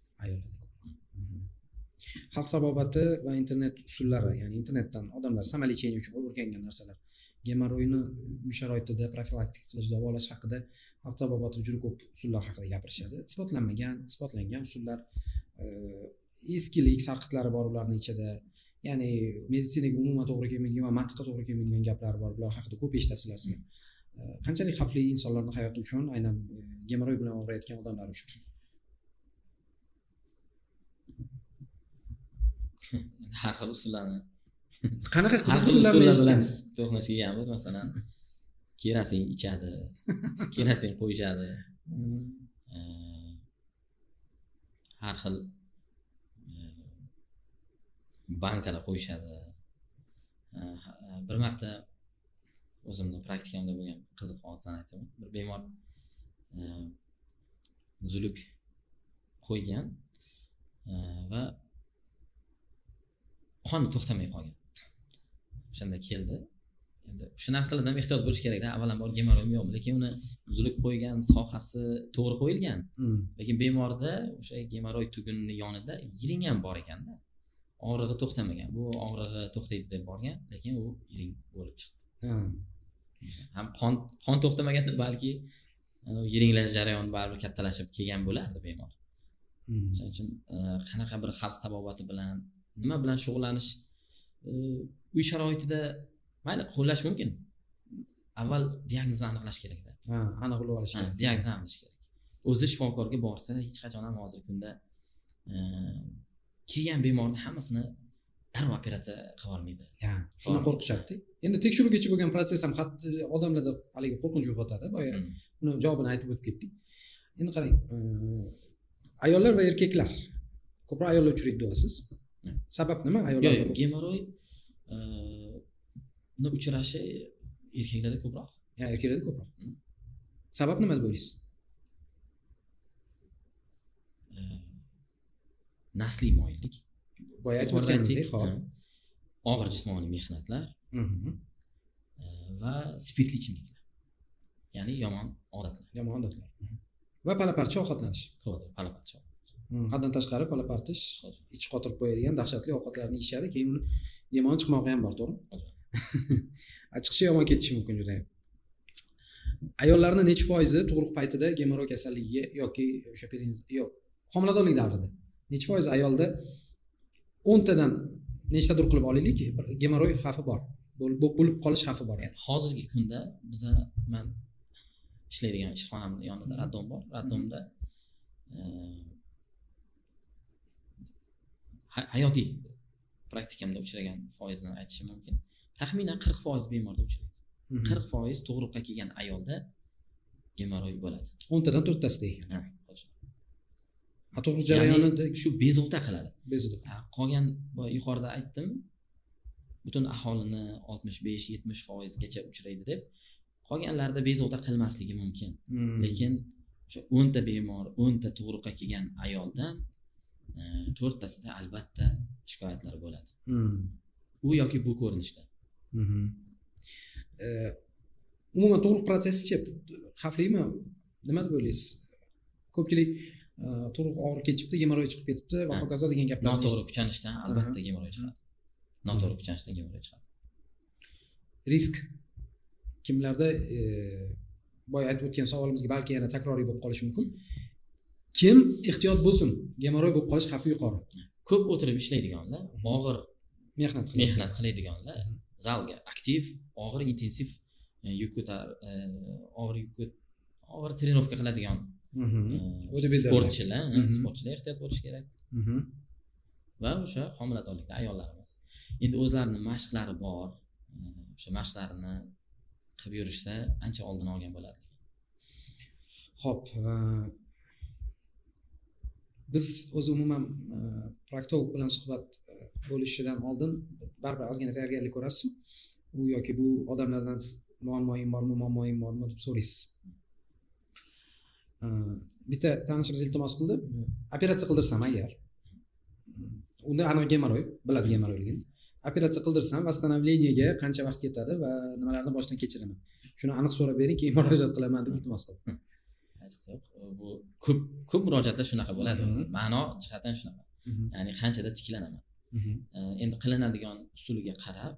Xalq tabobati va internet usullari, ya'ni internetdan odamlar samarali chenish uchun o'rgangan narsalar, gemoroyni uy sharoitida profilaktik qilish, davolash haqida xalq tabobati juda ko'p usullar haqida gapirishadi. Isbotlangan usullar, eskilik sarqitlari bor ularning ichida. Ya'ni meditsinaga umuman to'g'ri kelmaydigan va mantiqqa to'g'ri kelmaydigan gaplar bor. Bular haqida ko'p eshitasizlar sizlar. Qanchalik xavfli insonlarning hayoti uchun, aynan gemoroy bilan og'riyotgan odamlar uchun? Har xil usullarni. Qanaqa qiziq usullarni eshitdingiz? To'qnashib kelganmiz, masalan, kerosin ichadi, kerosin qo'yishadi. Har xil bankalar qo'yishadi. Bir marta o'zimning praktikamda bo'lgan qiziq hodisani aytaman. Bir bemor zuluk qo'ygan va qon to'xtamay qolgan. O'shanda keldi. Endi shu narsalardan ehtiyot bo'lish kerak-da. Avvalambor gemoroymi yo'qmi, lekin uni zuluk qo'ygan sohasi to'g'ri qo'yilgan. Lekin bemorda o'sha gemoroy tugunining yonida yiring ham bor ekanda. Og'rig'i to'xtamagan. Bu og'rig'i to'xtaydi deb borgan, lekin u yiring bo'lib chiqdi. Ham qon to'xtamaganda balki yiringlash jarayoni baribir kattalashib kelgan bo'lardi bemor. Shuning uchun qanaqa bir xalq tabobati bilan, nima bilan shug'ullanish uy sharoitida mayli qo'llash mumkin. Avval diagnozni aniqlash kerak-da. Aniqlab olish kerak. Diagnozni aniqlash kerak. O'zi shifokorga borsa, hech qachon ham hozirgi kunda kelgan bemorni hammasini darrov operatsiya qila olmaydi. Shundan qo'rqishadi. Endi tekshiruvgacha bo'lgan proses ham odamlarda haligi qo'rqinch uyg'otadi. Boya uni javobini aytib o'tib ketdik. Endi qarang, ayollar va erkaklar ko'proq ayollar uchraydi deyapsiz. Sabab nima ayollar? Yo'q, gemoroy uchrashi erkaklarda ko'proq. Erkaklarda ko'proq. Sabab nima deb o'ylaysiz? Nasliy moyillik. Boya aytib o'tganimizdek, og'ir jismoniy mehnatlar va spirtli ichimliklar. Ya'ni yomon odatlar. Va palaparcha ovqatlanish. Palaparcha. Haddan tashqari palapartish, ichi qotirib qo'yadigan dahshatli ovqatlarni yeyishadi, keyin uni yomon chiqmog'i ham bor, to'g'rimi? Chiqishi yomon ketishi mumkin juda ham. Ayollarning necha foizi tug'ruq paytida gemoroy kasalligiga yoki o'sha homiladorlik davrida necha foiz ayolda 10 tadan nechtadir qilib olaylik, gemoroy xavfi bor. Bo'lib qolish xavfi bor. Yani hozirgi kunda men ishlaydigan ishxonamning yonida raddom bor. Raddomda hayotiy praktikamda uchragan foizni aytishim mumkin. Taxminan 40% bemorda uchraydi. 40% tug'ruqqa kelgan ayolda gemoroy bo'ladi. 10 tadan 4 tasida ekan. Tug'ruq jarayonida shu bezovta qiladi. Bezovta. Qolgan yuqorida aytdim, butun aholini 65-70% gacha uchraydi deb. Qolganlarda bezovta qilmasligi mumkin. Lekin o'sha 10 ta bemor, 10 ta tug'ruqqa kelgan ayoldan 4 tasida albatta shikoyatlar bo'ladi. U yoki bu ko'rinishda. Umuman tug'ruq prosesi-chi xavflimi? Nima deb o'ylaysiz? Ko'pchilik tug'ruq og'ir kechibdi, gemoroy chiqib ketibdi va hokazo degan gaplar. Noto'g'ri kuchanishdan albatta gemoroy chiqadi. Noto'g'ri kuchanishdan gemoroy chiqadi. Risk kimlarda boya aytib o'tgan savolimizga balki yana takroriy bo'lib qolishi mumkin. Kim ehtiyot bo'lsin? Gemoroy bo'lib qolish xavfi yuqori. Ko'p o'tirib ishlaydiganlar, og'ir mehnat qiladiganlar, zalga aktiv, og'ir intensiv og'ir trenirovka qiladigan sportchilar sportchilar ehtiyot bo'lishi kerak va o'sha homiladorlikda ayollarimiz endi o'zlarini mashqlari bor, o'sha mashqlarini qilib yurishsa ancha oldin olgan bo'ladi. Xo'p, biz o'zi umuman proktolog bilan suhbat bo'lishidan oldin baribir ozgina tayyorgarlik ko'rasiz. U yoki bu odamlardan muammoying bormi deb so'raysiz. Bitta tanishimiz iltimos qildi. Operatsiya qildirsam agar unda aniq gemoroy, biladi gemoroyligini. Operatsiya qildirsam vasстановлениеga qancha vaqt ketadi va nimalarni boshdan kechiraman. Shuni aniq so'rab bering, keyin murojaat qilaman deb iltimos qildim. Bu ko'p murojaatlar shunaqa bo'ladi o'zi. Ma'no jihatdan shunaqa. Ya'ni qanchada tiklanaman. Endi qilinadigan usuliga qarab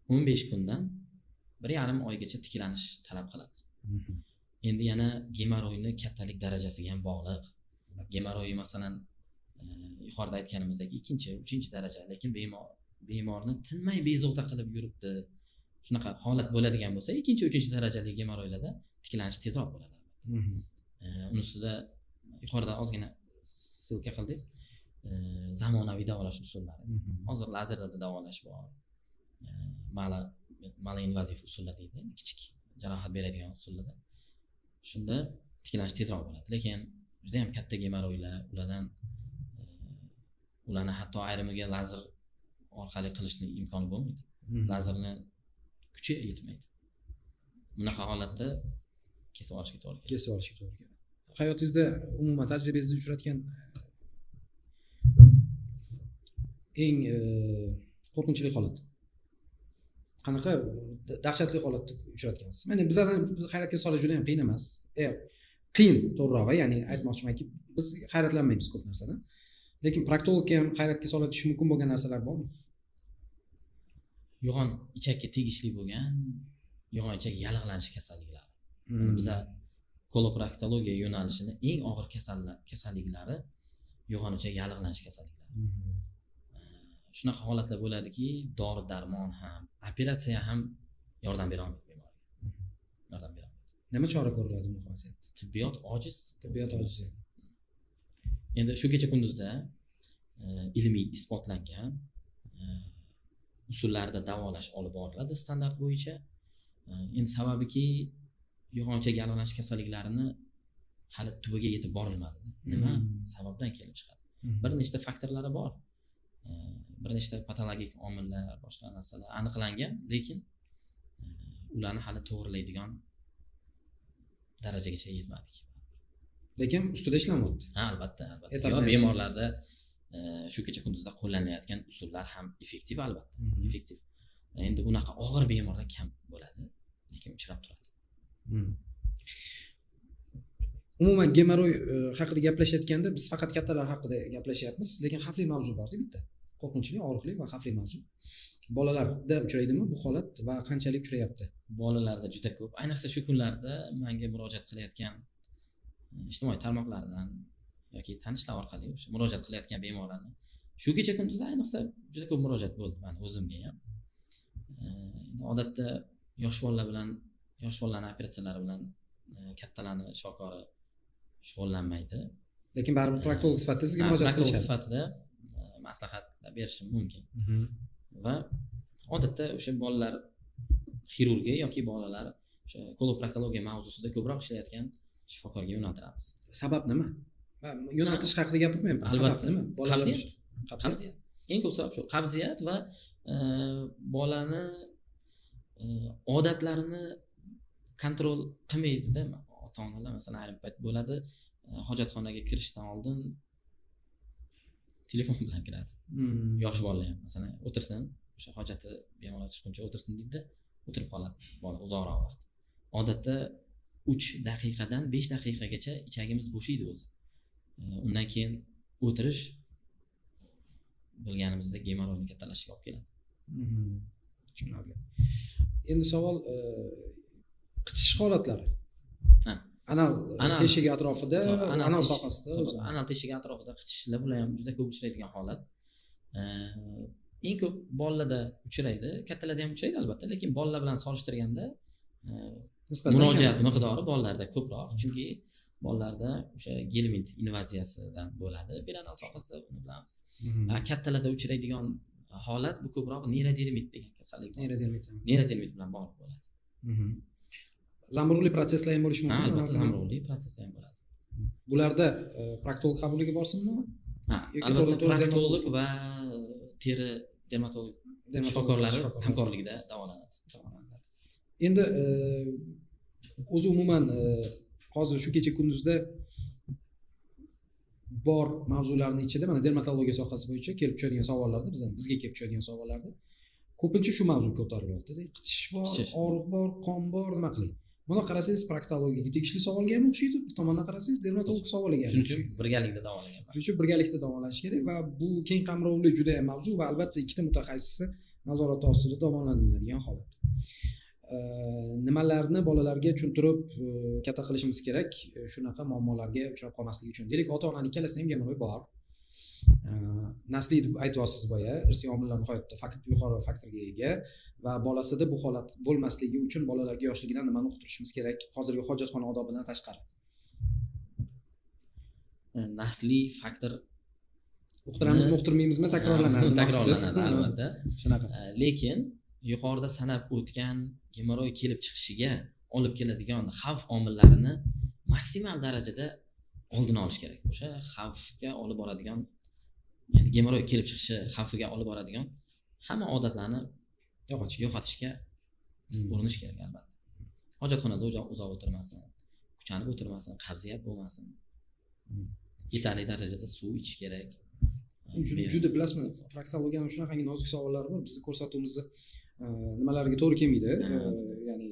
15 kundan 1,5 oygacha tiklanish talab qiladi. Endi yana gemoroyni kattalik darajasiga ham bog'liq. Gemoroy masalan yuqorida aytganimizdek 2-3 daraja, lekin bemorni tinmay bezovta qilib yuribdi. Shunaqa holat bo'ladigan bo'lsa, 2-3 darajali gemoroylarda tiklanish tezroq bo'ladi. Uni ustida yuqorida ozgina silka qildingiz. Zamonaviy davolash usullari. Hozir lazerda davolash bor. Mala-invaziv usullar deydi, kichik jarohat beradigan usullarda. Shunda tiklanish tezroq bo'ladi. Lekin juda ham katta gemoroylar, ularni hatto ayrimiga lazer orqali qilishning imkoni bo'lmaydi. Lazerni kuchi yetmaydi. Bunaqa holatda kesib olishga to'g'ri keladi. Hayotingizda umuman tajribangizda uchratgan eng qo'rqinchli holat qanaqa dahshatli holatda uchratgansiz? Mana bizlarni hayratga solish juda ham qiyin emas. Qiyin to'g'rirog'i, ya'ni aytmoqchimanki, biz hayratlanmaymiz ko'p narsadan. Lekin proktologga ham hayratga soladishi mumkin bo'lgan narsalar bormi? Yo'g'on ichakka tegishli bo'lgan yo'g'on ichak yallig'lanish kasalliklari. Biza koloproktologiya yo'nalishini eng og'ir kasalliklari yo'g'on ichak yallig'lanish kasalliklari. Shunaqa holatlar bo'ladiki, dori darmon ham, operatsiya ham yordam bera olmaydi bemorga. Yordam bera olmaydi. Nima chora ko'riladi bu vaziyatda? Tibbiyot ojiz. Endi shu kecha kunduzda ilmiy isbotlangan usullarda davolash olib boriladi standart bo'yicha. Endi sababiki yo'g'on ichak yallig'lanish kasalliklarini hali tubiga yetib borilmadi. Nima sababdan kelib chiqadi? Bir nechta faktorlari bor. Bir nechta patologik omillar, boshqa narsalar aniqlangan, lekin ularni hali to'g'rilaydigan darajagacha yetmadik. Lekin ustida ishlanyapti. Ha, albatta. Bemorlarda shu kecha kunduzda qo'llanayotgan usullar ham effektiv albatta. Effektiv. Endi bunaqa og'ir bemorlar kam bo'ladi, lekin uchrab turadi. Umuman gemoroy haqida gaplashayotganda biz faqat kattalar haqida gaplashyapmiz, lekin xavfli mavzu bor-da bitta. Qo'rqinchli, og'riqli va xavfli mavzu. Bolalarda uchraydimi bu holat va qanchalik uchrayapti? Bolalarda juda ko'p. Ayniqsa shu kunlarda menga murojaat qilayotgan ijtimoiy tarmoqlardan yoki tanishlar orqali o'sha murojaat qilayotgan bemorlarni shu kecha kunduzda ayniqsa juda ko'p murojaat bo'ldi men o'zimga ham. Odatda yosh bolalarning operatsiyalari bilan kattalarni shifokori shug'ullanmaydi. Lekin baribir proktolog sifatida sizga murojaat qilishadi. Proktolog sifatida maslahatlar berishim mumkin. Va odatda o'sha bolalar xirurgiya yoki bolalar o'sha koloproktologiya mavzusida ko'proq ishlayotgan shifokorga yo'naltiramiz. Sabab nima? Yo'naltirish haqida gapirmayman. Albatta nima? Qabziyat. Eng ko'p sabab shu, qabziyat va bolani odatlarini kontrol qilmaydi-da. Ota-onalar masalan ayrim payt bo'ladi, hojatxonaga kirishdan oldin telefon bilan kiradi. Yosh bolalar ham masalan o'tirsin, o'sha hojati bemalol chiqquncha o'tirsin deydi, o'tirib qoladi bola uzoqroq vaqt. Odatda 3 daqiqadan 5 daqiqagacha ichagimiz bo'shaydi o'zi. Undan keyin o'tirish bilganimizdek gemoroyni kattalashishiga olib keladi. Tushunarli. Endi savol qichish holatlari. Anal teshigi atrofida, anal sohasida, anal teshigi atrofida qichishlar bular ham juda ko'p uchraydigan holat. Eng ko'p bolalarda uchraydi, kattalarda ham uchraydi albatta, lekin bolalar bilan solishtirganda Nisbatan murojaat miqdori bolalarda ko'proq, chunki bolalarda o'sha gelment invaziyasidan bo'ladi perianal sohasida, buni bilamiz. Kattalarda uchraydigan holat bu ko'proq neyrodermit degan kasallik. Neyrodermit bilan bog'liq bo'ladi. Zamburug'li protsesslar ham bo'lishi mumkin. Albatta, zamburug'li protsesslar ham bo'ladi. Bularda proktolog qabuliga borsinmi? Albatta, proktolog va teri dermatolog shifokorlari hamkorligida davolanadi. Endi o'zi umuman hozir shu kecha kunduzda bor mavzularning ichida mana dermatologiya sohasi bo'yicha kelib tushadigan savollarda bizga kelib tushadigan savollarda ko'pincha shu mavzu ko'tarilyapti. Qichishish bor, og'riq bor, qon bor, nima qiling. Buni qarasangiz proktologiyaga tegishli savolga ham o'xshaydi, bir tomondan qarasangiz dermatolog savoliga ham. Shuning uchun birgalikda davolagan. Shuning uchun birgalikda davolanish kerak va bu keng qamrovli juda ham mavzu va albatta ikkita mutaxassisni nazorati ostida davolanadigan holat. Nimalarni bolalarga tushuntirib katta qilishimiz kerak shunaqa muammolarga uchrab qolmasligi uchun. Deylik, ota-onaning ikkalasida ham gemoroy bor. Nasliy deb aytyapsiz boya, irsiy omillar nihoyatda yuqori faktorga ega va bolasida bu holat bo'lmasligi uchun bolalarga yoshligidan nimani uqtirishimiz kerak hozirgi hojatxona odobidan tashqari? Nasliy faktor uqtiramizmi, uqtirmaymizmi takrorlanadi. Takrorlanadi albatta. Shunaqa. Lekin yuqorida sanab o'tgan gemoroy kelib chiqishiga olib keladigan xavf omillarini maksimal darajada oldini olish kerak. O'sha xavfga olib boradigan, ya'ni gemoroy kelib chiqishi xavfiga olib boradigan hamma odatlarni yo'qotishga urinish kerak albatta. Hojatxonada uzoq o'tirmasin, kuchanib o'tirmasin, qabziyat bo'lmasin. Yetarli darajada suv ichish kerak. Juda bilasizmi, proktologiyaning shunaqangi nozik savollari bor. Bizni ko'rsatuvimizni nimalariga to'g'ri kelmaydi, ya'ni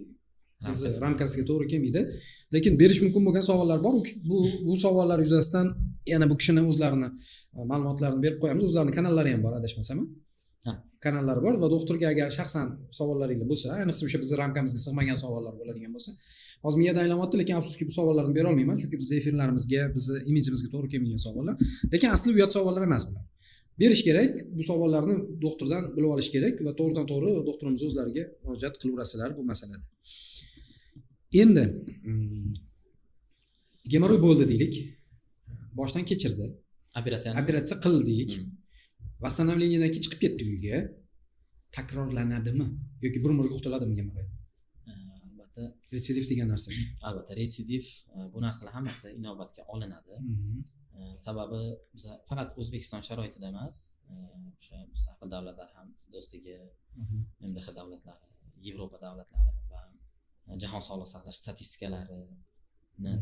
bizni ramkasiga to'g'ri kelmaydi. Lekin berish mumkin bo'lgan savollar bor. Bu savollar yuzasidan yana bu kishini o'zlarini ma'lumotlarini berib qo'yamiz. O'zlarining kanallari ham bor, adashmasam. Kanallari bor va doktorga agar shaxsan savollaringiz bo'lsa, ayniqsa o'sha bizni ramkamizga sig'magan savollar bo'ladigan bo'lsa, hozir miyada aylanayapti, lekin afsuski bu savollarni bera olmayman, chunki biz efirlarimizga, bizni imijimizga to'g'ri kelmagan savollar. Lekin asli uyat savollar emas bular. Berish kerak, bu savollarni doktordan bilib olish kerak va to'g'ridan-to'g'ri doktorimiz o'zlariga murojaat qilaverasizlar bu masalada. Endi gemoroy bo'ldi deylik. Boshdan kechirdi. Operatsiya qildik. Восстановлениеdan keyin chiqib ketdi uyga. Takrorlanadimi yoki bir umrga qutiladimi gemoroy? Albatta, retsidiv degan narsa. Albatta, retsidiv bu narsalar hammasi inobatga olinadi. Sababi biz faqat O'zbekiston sharoitida emas, o'sha mustaqil davlatlar ham do'stligi, MDH davlatlari, Yevropa davlatlari va jahon sog'liqni saqlash statistikalarini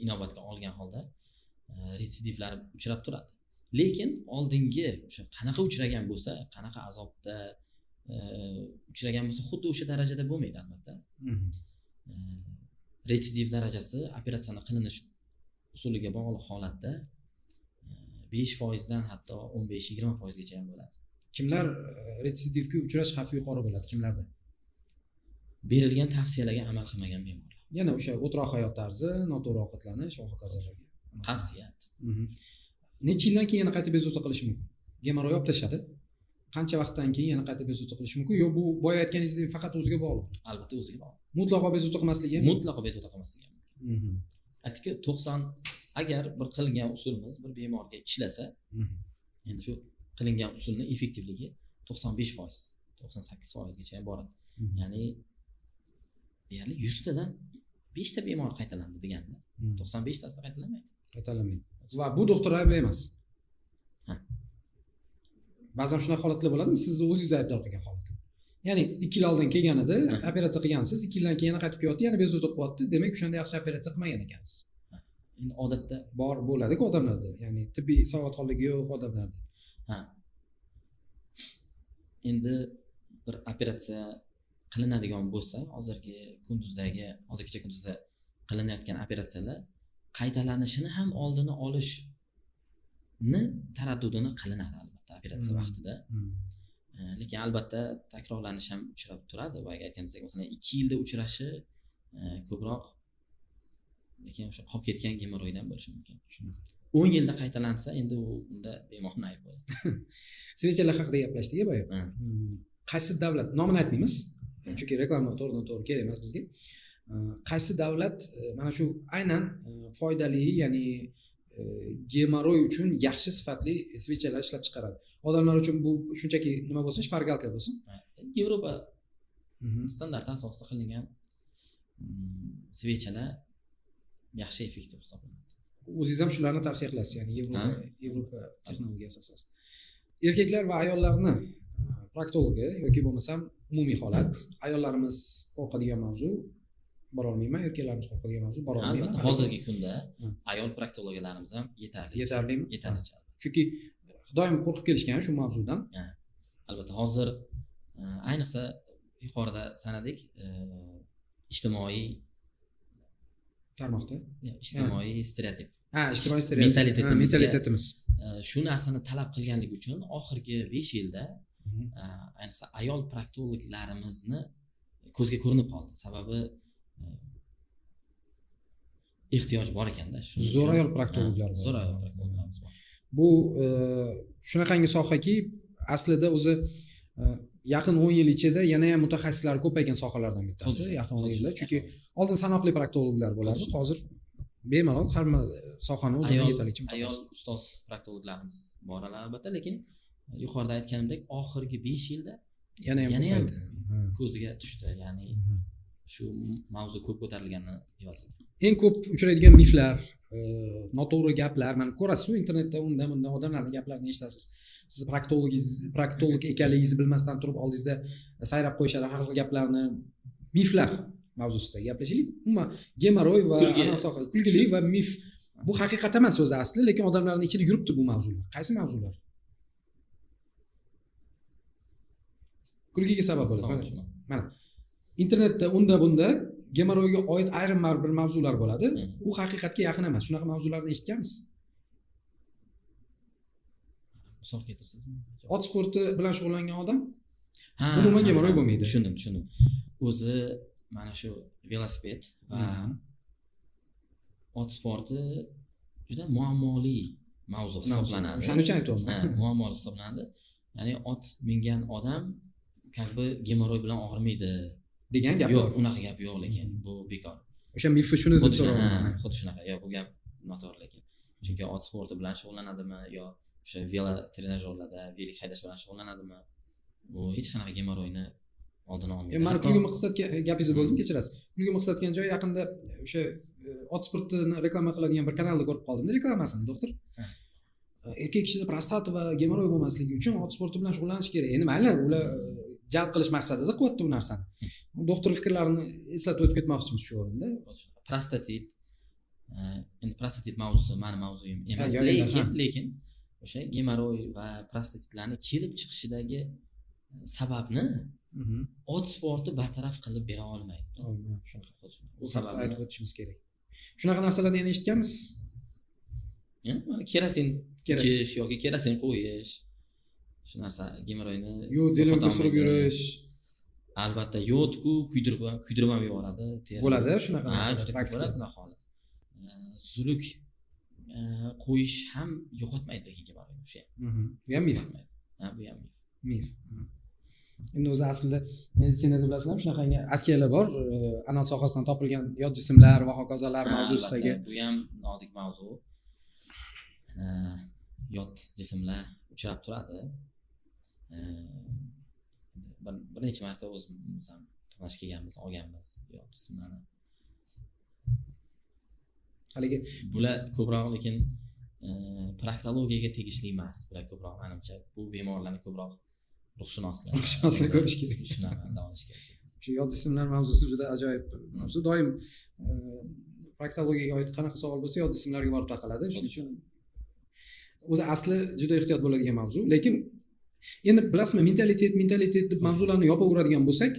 inobatga olgan holda retsidivlar uchrab turadi. Lekin oldingi o'sha qanaqa uchragan bo'lsa, qanaqa azobda uchragan bo'lsa, xuddi o'sha darajada bo'lmaydi albatta. Retsidiv darajasi operatsiyani qilinish usuliga bog'liq holatda 5% dan hatto 15-20% gacha ham bo'ladi. Kimlar retsidivga uchrash xavfi yuqori bo'ladi? Kimlarda? Berilgan tavsiyalarga amal qilmagan bemorlar. Yana o'sha o'troq hayot tarzi, noto'g'ri ovqatlanish va hokazolarga. Qabziyat. Necha yildan keyin yana qayta bezovta qilish mumkin? Gemoroy olib tashladi. Qancha vaqtdan keyin yana qayta bezovta qilish mumkin? Yo, bu boya aytganingizdek faqat o'ziga bog'liq. Albatta o'ziga bog'liq. Mutlaqo bezovta qilmasligi ham? Mutlaqo bezovta qilmasligi ham. Aytdiki 90 agar bir qilingan usulimiz bir bemorga ishlasa, endi shu qilingan usulning effektivligi 95%, 98% gacha boradi. Ya'ni deyarli 100 tadan 5 ta bemor qaytalandi deganda, 95 tasi qaytalanmaydi. Qaytalanmaydi. Va bu doktor aybi emas. Ba'zan shunaqa holatlar bo'ladimi? Sizni o'zingiz aybdor qilgan holatlar. Ya'ni 2 yil oldin kelganida operatsiya qilgansiz, 2 yildan keyin yana qaytib kelyapti, yana bezovta qilyapti. Demak, o'shanda yaxshi operatsiya qilmagan ekansiz. Endi odatda bor bo'ladi-ku odamlarda, ya'ni tibbiy savodxonligi yo'q odamlarda. Endi bir operatsiya qilinadigan bo'lsa, hozirgacha kunduzda qilinayotgan operatsiyalar qaytalanishini ham oldini olishni taraddudini qilinadi albatta operatsiya vaqtida. Lekin albatta takrorlanish ham uchrab turadi. Boya aytganingizdek, masalan 2 yilda uchrashi ko'proq, lekin o'sha qolib ketgan gemoroydan bo'lishi mumkin. 10 yilda qaytalansa, endi unda bemorning aybi bo'ladi. Svechalar haqida gaplashdik boya. Qaysi davlat nomini aytmaymiz. chunki reklama to'g'ridan-to'g'ri kerak emas bizga. Qaysi davlat mana shu aynan foydali, ya'ni gemoroy uchun yaxshi sifatli svechalar ishlab chiqaradi. Odamlar uchun bu shunchaki nima bo'lsin, shpargalka bo'lsin. Yevropa standarti asosida qilingan svechalar yaxshi effektiv hisoblanadi. O'zingiz ham shularni tavsiya qilasiz, ya'ni Yevropa texnologiyasi asosida. Erkaklar va ayollarni proktologi yoki bo'lmasam umumiy holat, ayollarimiz qo'rqadigan mavzu bora olmayman, erkaklarimiz qo'rqadigan mavzu bora olmayman. Albatta, hozirgi kunda ayol proktologlarimiz ham yetarlimi? Yetarlicha. Chunki doim qo'rqib kelishgan shu mavzudan. Albatta, hozir ayniqsa yuqorida sanadik ijtimoiy tarmoqda, ijtimoiy stereotip. Ijtimoiy stereotip. Mentalitetimiz. Shu narsani talab qilganligi uchun oxirgi 5 yilda ayniqsa ayol proktologlarimizni ko'zga ko'rinib qoldi. Sababi ehtiyoj bor ekanda. Zo'r ayol proktologlar bor. Zo'r ayol proktologlarimiz bor. Bu shunaqangi sohaki, aslida o'zi yaqin 10 yil ichida yana ham mutaxassislar ko'paygan sohalardan bittasi yaqin 10 yilda. Chunki oldin sanoqli proktologlar bo'lardi, hozir bemalol hamma sohani o'zida yetarlicha mutaxassis. Ayol ustoz proktologlarimiz bor albatta, lekin yuqorida aytganimdek oxirgi 5 yilda yana ham ko'ziga tushdi. Ya'ni shu mavzu ko'p ko'tarilganini evaziga. Eng ko'p uchraydigan miflar, noto'g'ri gaplar, mana ko'rasiz-ku internetda undan odamlarning gaplarini eshitasiz. Siz proktolog ekanligingizni bilmasdan turib oldingizda sayrab qo'yishadi har xil gaplarni. Miflar mavzusida gaplashaylik. Umuman gemoroy va soha kulgili va mif bu haqiqat emas o'zi asli, lekin odamlarning ichida yuribdi bu mavzular. Qaysi mavzular? Kulgiga sabab bo'ladi. Mana internetda unda gemoroyga oid ayrim bir mavzular bo'ladi. U haqiqatga yaqin emas. Shunaqa mavzularni eshitganmiz. Misol keltirsangizmi? Ot sporti bilan shug'ullangan odam umuman gemoroy bo'lmaydi. Tushundim. O'zi mana shu velosiped va ot sporti juda muammoli mavzu hisoblanadi. Shuning uchun aytyapman. Muammoli hisoblanadi. Ya'ni ot mingan odam kabi gemoroy bilan og'rimaydi degan gap yo'q. Unaqa gap yo'q, lekin bu bekor. O'sha mif shuni deb so'raman. Xuddi shunaqa. Yo'q, bu gap noto'g'ri, lekin chunki ot sporti bilan shug'ullanadimi yo o'sha velo trenajyorlarda velik haydash bilan shug'ullanadimi, bu hech qanaqa gemoroyni oldini olmaydi. Mana kulgi maqsadga gapingizni bo'ldim, kechirasiz. Kulgi maqsadgan joy yaqinda o'sha ot sportini reklama qiladigan bir kanalda ko'rib qoldim-da reklamasini, doktor. Erkak kishida prostata va gemoroy bo'lmasligi uchun ot sporti bilan shug'ullanish kerak. Endi mayli, ular jalb qilish maqsadida qilyapti bu narsani. Doktor fikrlarini eslatib o'tib ketmoqchimiz shu o'rinda. Prostatit. Endi prostatit mavzusi mani mavzuyim emas, lekin o'sha gemoroy va prostatitlarni kelib chiqishidagi sababni ot sporti bartaraf qilib bera olmaydi. Bu sababni aytib o'tishimiz kerak. Shunaqa narsalarni yana eshitganmiz. Mana kerosin ichish yoki kerosin qo'yish. Shu narsa gemoroyni yod zelenka surib yurish. Albatta, yodku kuydirib ham yuboradi. Bo'ladi shunaqa narsalar praktikada holat. Zuluk qo'yish ham yo'qotmaydi lekin gemoroyni o'sha. Bu ham mif. Bu ham mif. Endi o'zi aslida meditsinada bilasizlar, shunaqangi askiyalar bor, anal sohasidan topilgan yod jismlar va hokazolar mavzusidagi. Bu ham nozik mavzu. Yod jismlar uchrab turadi. Bir necha marta o'zimiz ham to'qnash kelganmiz, olganmiz yod jismlarni. Haligi bular ko'proq lekin proktologiyaga tegishli emas. Bular ko'proq menimcha bu bemorlarni ko'proq ruhshunoslar ko'rish kerak. Shunaqa davolash kerak. Shu yod jismlar mavzusi juda ajoyib mavzu. Doim proktologiyaga oid qanaqa savol bo'lsa yod jismlarga borib taqaladi. Shuning uchun o'zi asli juda ehtiyot bo'ladigan mavzu. Lekin endi bilasizmi, mentalitet deb mavzularni yopaveradigan bo'lsak,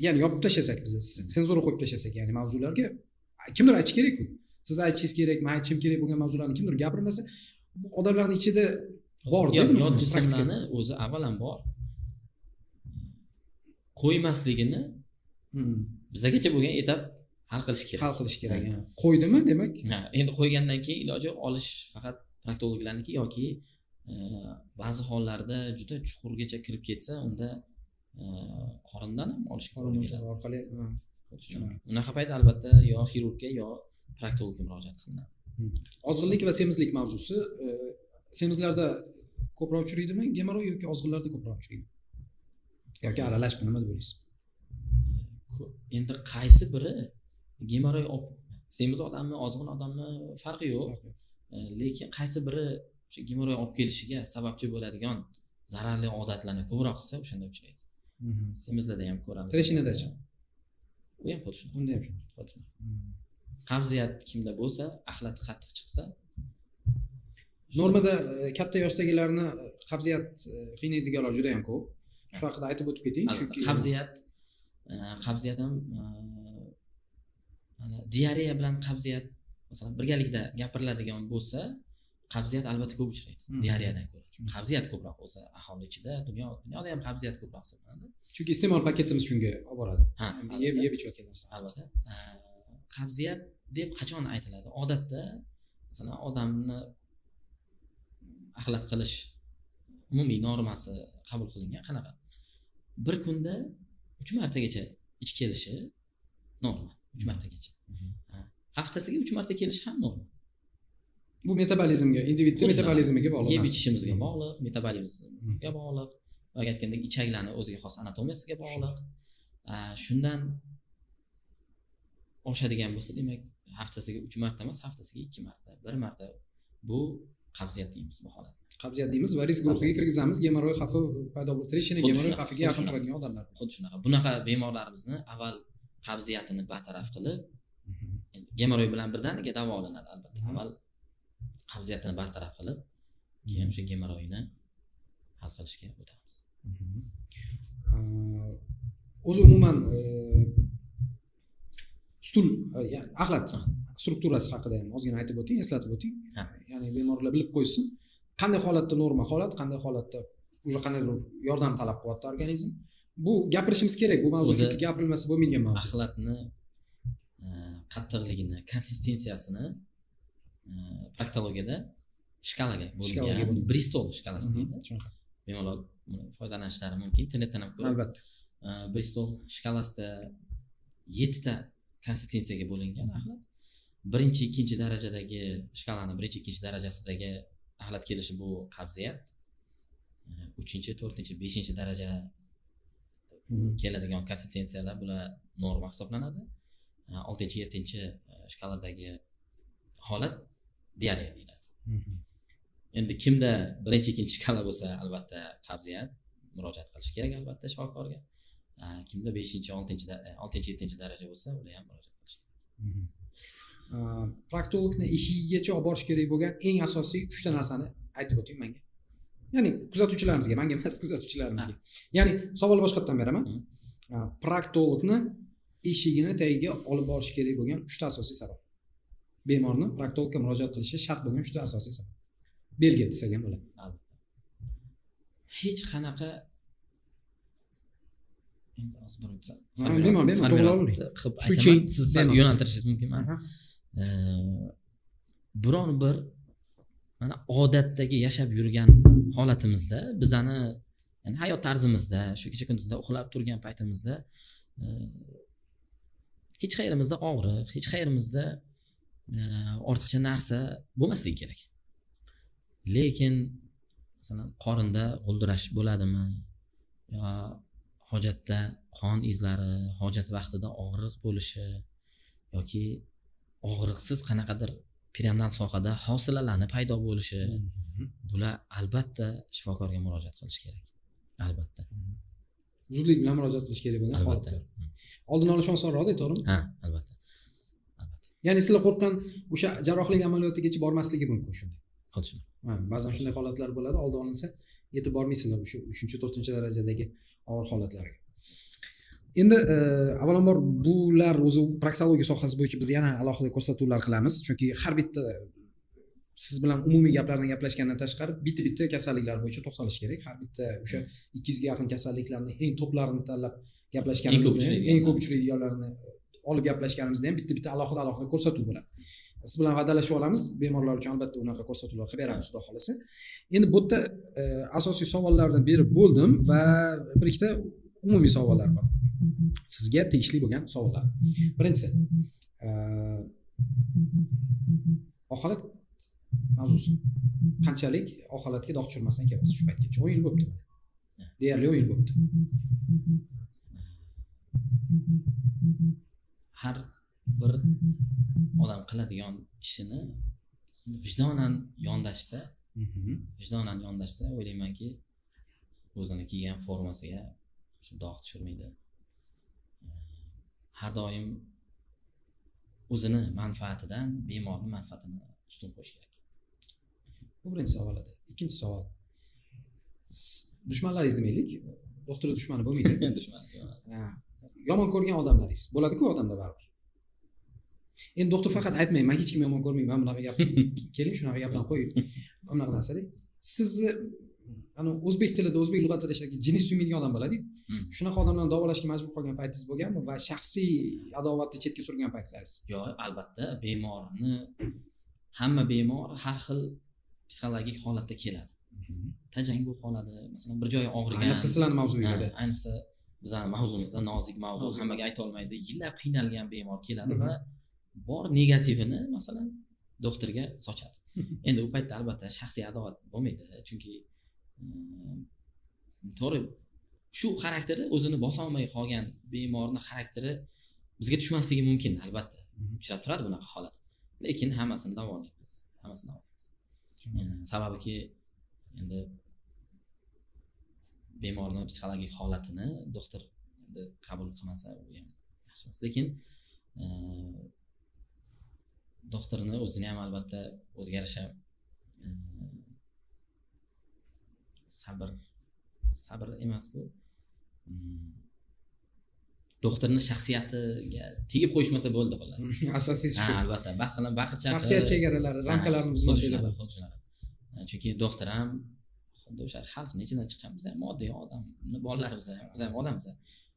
ya'ni yopib tashlasak biz, senzura qo'yib tashlasak, ya'ni mavzularga kimdir aytish kerak-ku. Siz aytishingiz kerak, men aytishim kerak bo'lgan mavzularni kimdir gapirmasa, bu odamlarning ichida bor. Yod jismlarni o'zi avvalambor qo'ymasligini bizagacha bo'lgan etap hal qilish kerak. Hal qilish kerak. Qo'ydimi, demak? Endi qo'ygandan keyin iloji olish faqat proktologlarniki yoki ba'zi hollarda juda chuqurgacha kirib ketsa, unda qorindan ham olishga qorin to'g'ri keladi. orqali Tushunarli. Unaqa paytda albatta yo xirurgga yo proktologga murojaat qilinadi. ozg'inlik va semizlik mavzusi, semizlarda ko'proq uchraydimi gemoroy yoki ozg'inlarda ko'proq uchraydi yoki aralashmi, nima deb o'ylaysiz? Endi qaysi biri gemoroy semiz odammi, ozg'in odammi farqi yo'q. Lekin qaysi biri o'sha gemoroy olib kelishiga sababchi bo'ladigan zararli odatlarni ko'proq qilsa, o'shanda uchraydi. Semizlarda ham ko'ramiz. Treshinadachi? U ham xuddi shunaqa. Unda ham shunaqa. Qabziyat kimda bo'lsa, axlati qattiq chiqsa, normada katta yoshdagilarni qabziyat qiynaydiganlar juda ham ko'p. Shu haqida aytib o'tib keting, chunki qabziyat ham diareya bilan qabziyat masalan birgalikda gapiriladigan bo'lsa, qabziyat albatta ko'p uchraydi diareyadan ko'ra. Qabziyat ko'proq o'zi aholi ichida, dunyoda ham qabziyat ko'proq hisoblanadi. Chunki iste'mol paketimiz shunga olib boradi. Yeb ichayotgan narsa. Albatta. Qabziyat deb qachon aytiladi? Odatda masalan odamni axlat qilish umumiy normasi qabul qilingan qanaqa? Bir kunda 3 martagacha ichib kelishi normal. 3 martagacha. Haftasiga 3 marta kelishi ham normal. Bu metabolizmga, individning metabolizmiga bog'liq. Yeb ichishimizga bog'liq, metabolizmga bog'liq, va aytgandek ichaklarni o'ziga xos anatomiyasiga bog'liq. Shundan oshadigan bo'lsa, demak, haftasiga 3 marta emas, haftasiga 2 marta, 1 marta bu qabziyat deymiz bu holat. Qabziyat deymiz va risk guruhiga kirgizamiz, gemoroy xavfi paydo bo'lib, treshina gemoroy xavfiga yaqin turadigan odamlar. Xuddi shunaqa. Bunaqa bemorlarimizni avval qabziyatini bartaraf qilib, gemoroy bilan birdaniga davolanadi albatta. Avval qabziyatini bartaraf qilib, keyin o'sha gemoroyni hal qilishga o'tamiz. O'zi umuman ya'ni axlat strukturasi haqida ham ozgina aytib o'ting, eslatib o'ting. Ya'ni bemorlar bilib qo'ysin, qanday holatda normal holat, qanday holatda уже qandaydir yordam talab qilyapti organizm. Bu gapirishimiz kerak, bu mavzu chunki gapirilmasa bo'lmaydigan mavzu. Axlatni qattiqligini, konsistensiyasini proktologiyada shkalaga bo'lingan, Bristol shkalasi deydi. Bemorlar foydalanishlari mumkin, internetdan ham ko'rib. Albatta. Bristol shkalasida 7 ta konsistensiyaga bo'lingan axlat. Birinchi, ikkinchi darajadagi shkalani birinchi, ikkinchi darajasidagi axlat kelishi bu qabziyat. 3-chi, 4-chi, 5-chi daraja keladigan konsistensiyalar bular norma hisoblanadi. 6-chi, 7-chi shkaladagi holat diareya deyiladi. Endi kimda birinchi, ikkinchi shkala bo'lsa, albatta qabziyat murojaat qilish kerak albatta shifokorga. Kimda 5-chi, 6-chi, 7-chi daraja bo'lsa, ular ham murojaat qilish kerak. Proktologni eshigigacha olib borish kerak bo'lgan eng asosiy 3 ta narsani aytib o'ting menga. Ya'ni kuzatuvchilarimizga, menga emas, kuzatuvchilarimizga. Ya'ni savol boshqatdan beraman. Proktologni eshigini tagiga olib borish kerak bo'lgan 3 ta asosiy sabab. Bemorni proktologga murojaat qilishi shart bo'lgan 3 ta asosiy sabab. Belgi desak ham bo'ladi. Hech qanaqa endi hozir bemor siz yo'naltirishingiz mumkin. Biron bir mana odatdagi yashab yurgan holatimizda, bizani ya'ni hayot tarzimizda, shu kecha kunduzda uxlab turgan paytimizda hech qayerimizda og'riq, hech qayerimizda ortiqcha narsa bo'lmasligi kerak. Lekin masalan qorinda g'uldirash bo'ladimi yo hojatda qon izlari, hojat vaqtida og'riq bo'lishi yoki og'riqsiz qanaqadir perinatal sohada hosilalarni paydo bo'lishi, bular albatta shifokorga murojaat qilish kerak. Albatta. Zudlik bilan murojaat qilish kerak bo'lgan holatlar. Oldini olish osonroq, to'g'rimi? Ha, albatta. Ya'ni sizlar qo'rqqan o'sha jarrohlik amaliyotigacha bormasligi mumkin shunday. Xuddi shunday. Ba'zan shunday holatlar bo'ladi, oldi olinsa yetib bormaysizlar o'sha 3-4 darajadagi og'ir holatlarga. Endi avvalambor bular o'zi proktologiya sohasi bo'yicha biz yana alohida ko'rsatuvlar qilamiz, chunki har bitta siz bilan umumiy gaplarni gaplashgandan tashqari bitta kasalliklar bo'yicha to'xtalish kerak. Har bitta o'sha 200 ga yaqin kasalliklarni eng to'plarini tanlab gaplashganimizda, eng ko'p uchraydiganlarini olib gaplashganimizda ham bitta alohida ko'rsatuv bo'ladi. Siz bilan va'dalashib olamiz, bemorlar uchun albatta unaqa ko'rsatuvlar qilib beramiz, xudo xolasa. Endi bu yerda asosiy savollarni berib bo'ldim va bir ikkita umumiy savollar bor. Sizga tegishli bo'lgan savollar. Birinchisi, oq-xalat mavzusi. Qanchalik oq-xalatga dog' tushirmasdan kelyapsiz shu paytgacha? 10 yil bo'libdi. Deyarli 10 yil bo'libdi. Har bir odam qiladigan ishini vijdonan yondashsa, o'ylaymanki, o'zini kiygan formasiga shu dog' tushirmaydi. Har doim o'zini manfaatidan bemorning manfaatini ustun qo'yish kerak. Bu birinchi savol edi. Ikkinchi savol. Dushmanlaringiz demaylik, doktor dushmani bo'lmaydi. Dushman. Yomon ko'rgan odamlaringiz bo'ladi-ku odamda baribir. Endi doktor faqat aytmayman, men hech kimni yomon ko'rmayman, bunaqa gap. Keling, shunaqa gaplarni qo'yib, bunaqa narsada. Sizni o'zbek tilida, o'zbek lug'atida ishlaydigan jinni suymaydigan odam bo'ladi. Shunaqa odamlarni davolashga majbur qolgan paytingiz bo'lganmi va shaxsiy adovatni chetga surgan paytlaringiz? Yo'q, albatta, hamma bemor har xil psixologik holatda keladi. Tajang bo'lib qoladi, masalan, bir joyi og'rigan. Ayniqsa sizlarning mavzuyingizda. Ayniqsa bizning mavzumizda nozik mavzu, hammaga ayta olmaydi, yillab qiynalgan bemor keladi va bor negativini masalan doktorga sochadi. Endi u paytda albatta shaxsiy adovat bo'lmaydi, chunki to'g'ri shu xarakteri o'zini bosa olmay qolgan bemorning xarakteri bizga tushmasligi mumkin, albatta. Uchrab turadi bunaqa holat. Lekin hammasini davolaymiz. Sababiki endi bemorning psixologik holatini doktor endi qabul qilmasa u ham yaxshi emas. Lekin doktorning o'zini ham albatta o'ziga yarasha sabr emas-ku. Doktorning shaxsiyatiga tegib qo'yishmasa bo'ldi xolos. Asosiysi shu. Albatta, masalan, baqirchaq shaxsiyat chegaralari, ramkalarini buzmaslik xuddi shunaqa. Chunki doktor ham xuddi o'sha xalqning ichidan chiqqan, biz ham oddiy odamni bolalarimiz, biz ham odammiz.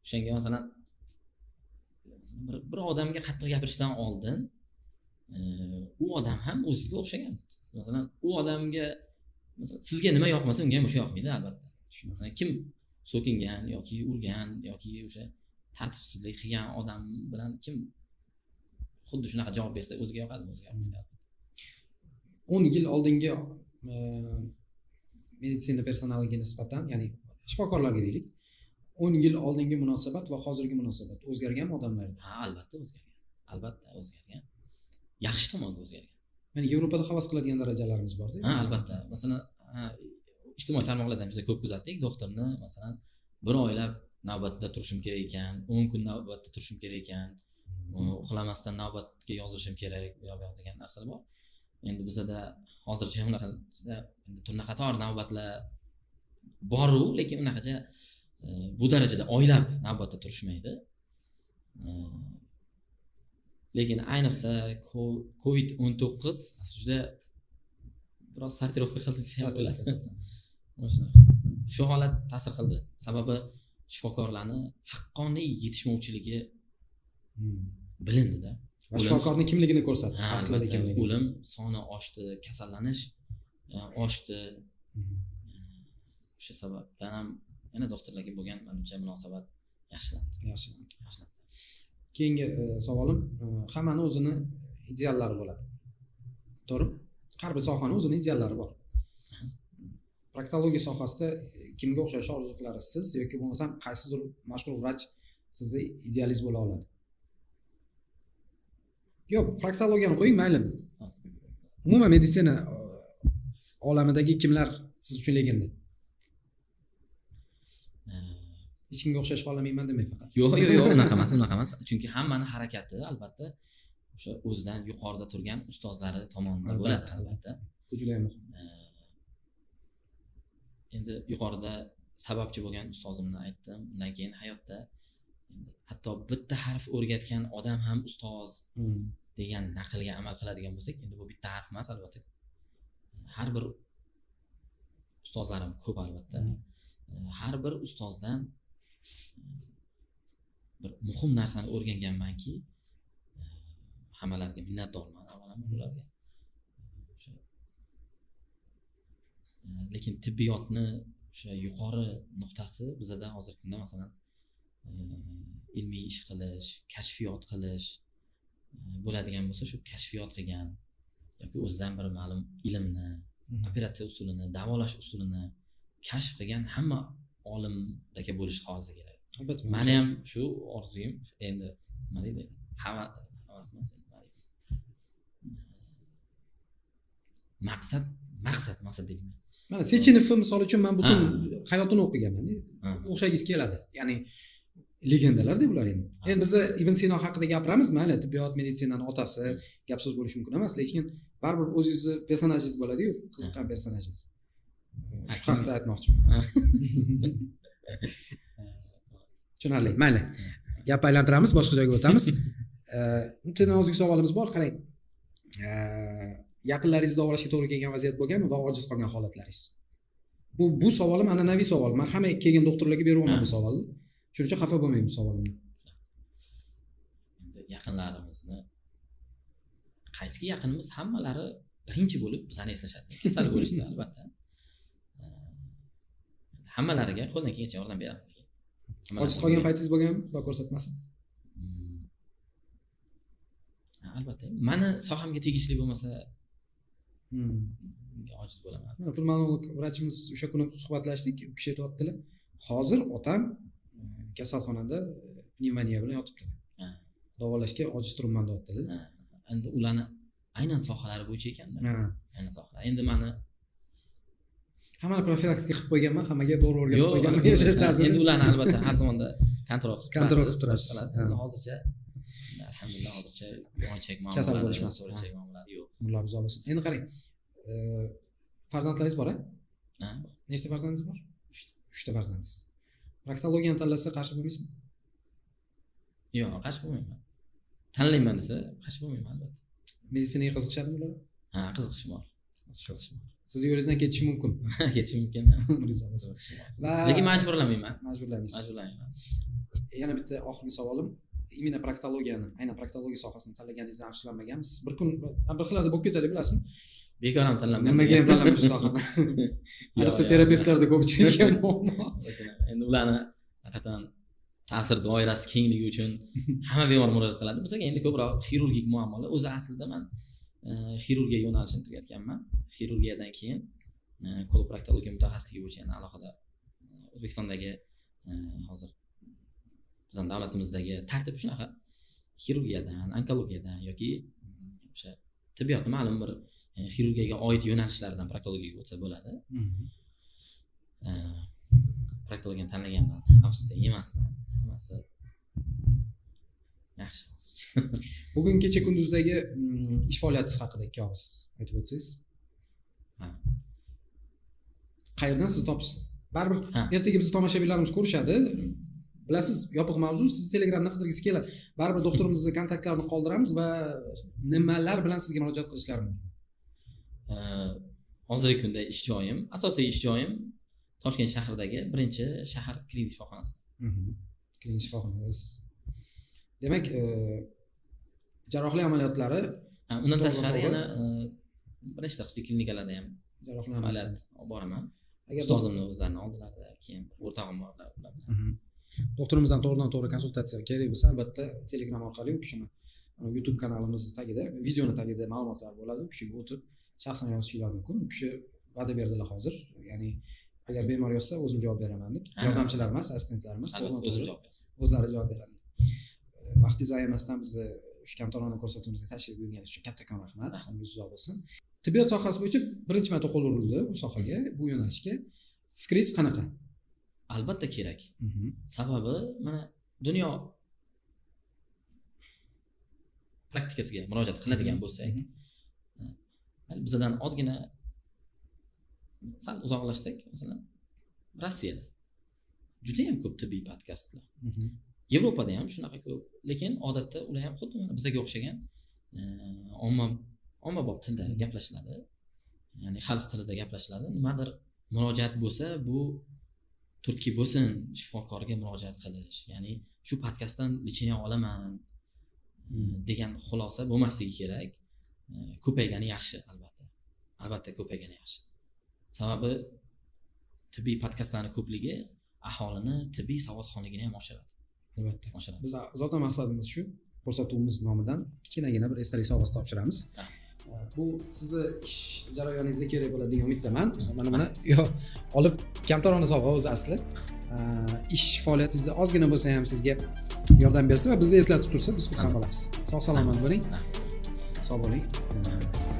O'shanga masalan bir odamga qattiq gapirishdan oldin u odam ham o'ziga o'xshagan. Masalan, u odamga sizga nima yoqmasa unga ham o'sha yoqmaydi, albatta. Masalan, kim so'kingan yoki urgan yoki o'sha tartibsizlik qilgan odam bilan kim xuddi shunaqa javob bersa o'ziga yoqadimi, o'ziga yoqmaydi. 10 yil oldingi meditsina personaliga nisbatan, ya'ni shifokorlarga deylik, 10 yil oldingi munosabat va hozirgi munosabat o'zgarganmi odamlarda? Ha, albatta o'zgargan. Albatta o'zgargan. Yaxshi tomonga o'zgargan. Ya'ni Yevropada havas qiladigan darajalarimiz bor-da. Ha, albatta. Masalan, ijtimoiy tarmoqlardan juda ko'p kuzatdik. Doktorni masalan bir oylab navbatda turishim kerak ekan, 10 kun navbatda turishim kerak ekan, uxlamasdan navbatga yozilishim kerak, bu yoq degan narsalar bor. Endi bizda hozircha unaqa turna-qator navbatlar bor-u, lekin unaqacha bu darajada oylab navbatda turishmaydi. Lekin ayniqsa COVID-19 juda biroz sortirovka qildi desa bo'ladi. Shu holat ta'sir qildi. Sababi shifokorlarning haqqoniy yetishmovchiligi bilindi-da. Shifokorning kimligini ko'rsatdi, aslida kimligi. O'lim soni oshdi, kasallanish oshdi. O'sha sababdan ham yana doktorlarga bo'lgan menimcha munosabat yaxshilandi. Keyingi savolim, hammani o'zini ideallari bo'ladi. To'g'ri? Har bir sohaning o'zini ideallari bor. Proktologiya sohasida kimga o'xshash orzu qilarsiz yoki bo'lmasam qaysidir mashhur vrach sizni idealiz bo'la oladi? Yo'q, proktologiyani qo'ying, mayli. Umuman meditsina olamidagi kimlar siz uchun legenda? Hech kimga o'xshash qolamayman demay faqat. Yo'q, unaqa emas. Chunki hammaning harakati albatta o'sha o'zidan yuqorida turgan ustozlari tomonidan bo'ladi, albatta. Bu juda ham muhim. Endi yuqorida sababchi bo'lgan ustozimni aytdim. Undan keyin hayotda hatto bitta harf o'rgatgan odam ham ustoz degan naqlga amal qiladigan bo'lsak, endi bu bitta harf emas, albatta. Har bir ustozlarim ko'p, albatta. Har bir ustozdan bir muhim narsani o'rganganmanki, hammalariga minnatdorman avvalambor ularga. Lekin tibbiyotni o'sha yuqori nuqtasi bizda hozirgi kunda masalan ilmiy ish qilish, kashfiyot qilish bo'ladigan bo'lsa, shu kashfiyot qilgan yoki o'zidan bir ma'lum ilmni, operatsiya usulini, davolash usulini kashf qilgan hamma olimdaka bo'lish hozir kerak. Albatta. Meni ham shu orzuyim, endi nima deydi? Havas emas, nima deydi? Maqsad deyman. Mana Sechenevni misol uchun men butun hayotini o'qiganman-da. O'xshagingiz keladi. Ya'ni legendalar-da bular endi. Endi biz Ibn Sino haqida gapiramiz, mayli, tibbiyot, meditsinani otasi, gap so'z bo'lishi mumkin emas, lekin baribir o'zingizni personajingiz bo'ladi-yu, qiziqqan personajingiz. Shu haqida aytmoqchiman. Tushunarli. Mayli. Gap aylantiramiz, boshqa joyga o'tamiz. Bitta nozik savolimiz bor, qarang. Yaqinlaringizni davolashga to'g'ri kelgan vaziyat bo'lganmi va ojiz qolgan holatlaringiz? Bu savolim an'anaviy savol. Men hamma kelgan doktorlarga beraman bu savolni. Shuning uchun xafa bo'lmang bu savolimdan. Endi yaqinlarimizni qaysi yaqinimiz hammalari birinchi bo'lib bizani eslashadi. Kasal bo'lishsa albatta. Hammalariga qo'ldan kelgancha yordam beraman. Ojiz qolgan paytingiz bo'lganmi? Xudo ko'rsatmasin. Albatta. Meni sohamga tegishli bo'lmasa ojiz bo'laman. Mana pulmonolog vrachimiz o'sha kuni suhbatlashdik, u kishi aytibdilar, hozir otam kasalxonada pnevmoniya bilan yotibdi. Davolashga ojiz turibman deyaptilar. Endi ularni aynan sohalari bo'yicha ekanda. Aynan sohalar. Endi meni hammani profilaktika qilib qo'yganman, hammaga to'g'ri o'rgatib qo'yganman yashash tarzini. Endi ularni albatta har zamonda kontrol qilib turasiz. Hozircha alhamdulillah hozircha yo'nchak muammolar, kasal bo'lishmas. Yo'q. Ular uzoq bo'lsin. Endi qarang. Farzandlaringiz bor-a? Ha. Nechta farzandingiz bor? 3 ta farzandingiz. Proktologiyani tanlasa qarshi bo'lmaysizmi? Yo'q, qarshi bo'lmayman. Tanlayman desa, qarshi bo'lmayman albatta. Meditsinaga qiziqishadimi ular? Ha, qiziqishim bor. Siz yo'lingizdan ketishi mumkin. Ketishi mumkin. Lekin majburlamayman. Majburlamaysiz. Yana bitta oxirgi savolim. Imенно proktologiyani, aynan proktologiya sohasini tanlaganingizdan afsuslanmagansiz? Bir kun bir xillarda bo'lib ketadi, bilasizmi? Bekor ham tanlamadim. Nimaga ham tanlamash sohani? Ayniqsa terapevtlarda ko'pchilik muammo. Endi ularni haqiqatan ta'sir doirasi kengligi uchun hamma bemor murojaat qiladi. Bizga endi ko'proq xirurgik muammolar. O'zi aslida men xirurgiya yo'nalishini tugatganman. Xirurgiyadan keyin koloproktologiya mutaxassisligi bo'yicha yana alohida O'zbekistondagi hozir bizning davlatimizdagi tartib shunaqa. Xirurgiyadan, onkologiyadan yoki o'sha tibbiyotning ma'lum bir xirurgiyaga oid yo'nalishlaridan proktologiyaga o'tsa bo'ladi. Proktologiyani tanlaganman. Afsusda emasman. Hammasi yaxshi. Bugun kecha kunduzdagi ish faoliyatingiz haqida ikki og'iz aytib o'tsangiz. Qayerdan siz topsiz? Baribir ertaga bizni tomoshabinlarimiz ko'rishadi. Bilasiz, yopiq mavzu, siz Telegramdan qidirgingiz keladi. Baribir doktorimizni kontaktlarini qoldiramiz va nimalar bilan sizga murojaat qilishlari mumkin. Hozirgi kunda ish joyim, asosiy ish joyim Toshkent shahridagi birinchi shahar klinik shifoxonasi. Klinik shifoxonasi. Demak, jarrohlik amaliyotlari, undan tashqari yana bir nechta xususiy klinikalarda ham faoliyat olib boraman. Ustozimni o'zlarini oldilarida, keyin o'rtog'im bor ular bilan. Doktorimizdan to'g'ridan-to'g'ri konsultatsiya kerak bo'lsa, albatta Telegram orqali u kishini YouTube kanalimiz tagida, videoni tagida ma'lumotlar bo'ladi. U kishiga o'tib shaxsan yozishingiz mumkin. U kishi va'da berdilar hozir. Ya'ni agar bemor yozsa, o'zim javob beraman deb. Yordamchilar emas, assistentlar emas, o'zim javob beraman. O'zlari javob beradi. Vaqtingizni ayamasdan bizni shu kamtarona ko'rsatuvimizga tashrif buyurganingiz uchun kattakon rahmat. Omongiz uzoq bo'lsin. Tibbiyot sohasi bo'yicha birinchi marta qo'l urildi bu sohaga, bu yo'nalishga. Fikringiz qanaqa? Albatta kerak. Sababi mana dunyo praktikasiga murojaat qiladigan bo'lsak, bizdan ozgina sal uzoqlashsak, masalan, Rossiyada juda ham ko'p tibbiy podkastlar. Yevropada ham shunaqa ko'p, lekin odatda ular ham xuddi bizga o'xshagan ommabop tilda gaplashiladi. Ya'ni xalq tilida gaplashiladi. Nimadir murojaat bo'lsa, bu turkiy bo'lsin, shifokorga murojaat qilish, ya'ni shu podkastdan lecheniya olaman degan xulosa bo'lmasligi kerak. Ko'paygani yaxshi, albatta. Albatta ko'paygani yaxshi. Sababi tibbiy podkastlarning ko'pligi aholini tibbiy savodxonligini ham oshiradi. Albatta. oshiramiz. Biz zotan maqsadimiz shu. Ko'rsatuvimiz nomidan kichkinagina bir esdalik sovg'asi topshiramiz. Bu sizni ish jarayoningizda kerak bo'ladigan umiddaman. Mana buni olib kamtarona sovg'a o'zi asli. Ish faoliyatingizda ozgina bo'lsa ham sizga yordam bersa va bizni eslatib tursa, biz xursand bo'lamiz. Sog' salomat bo'ling. Sog' bo'ling.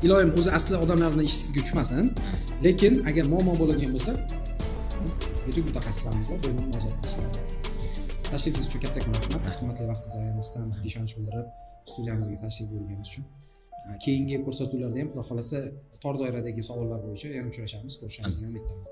Iloyim o'zi asli odamlarning ishi sizga tushmasin. Lekin agar muammo bo'ladigan bo'lsa, yetuk mutaxassislarimiz bor, doimo murojaat qilishinglar. Tashrifingiz uchun kattakon rahmat. Qimmatli vaqtingizni ayirmasdan bizga ishonch bildirib, studiyamizga tashrif buyurganingiz uchun. Keyingi ko'rsatuvlarda ham, xudo xolasa, tor doiradagi savollar bo'yicha yana uchrashamiz, ko'rishimizga umid qilaman.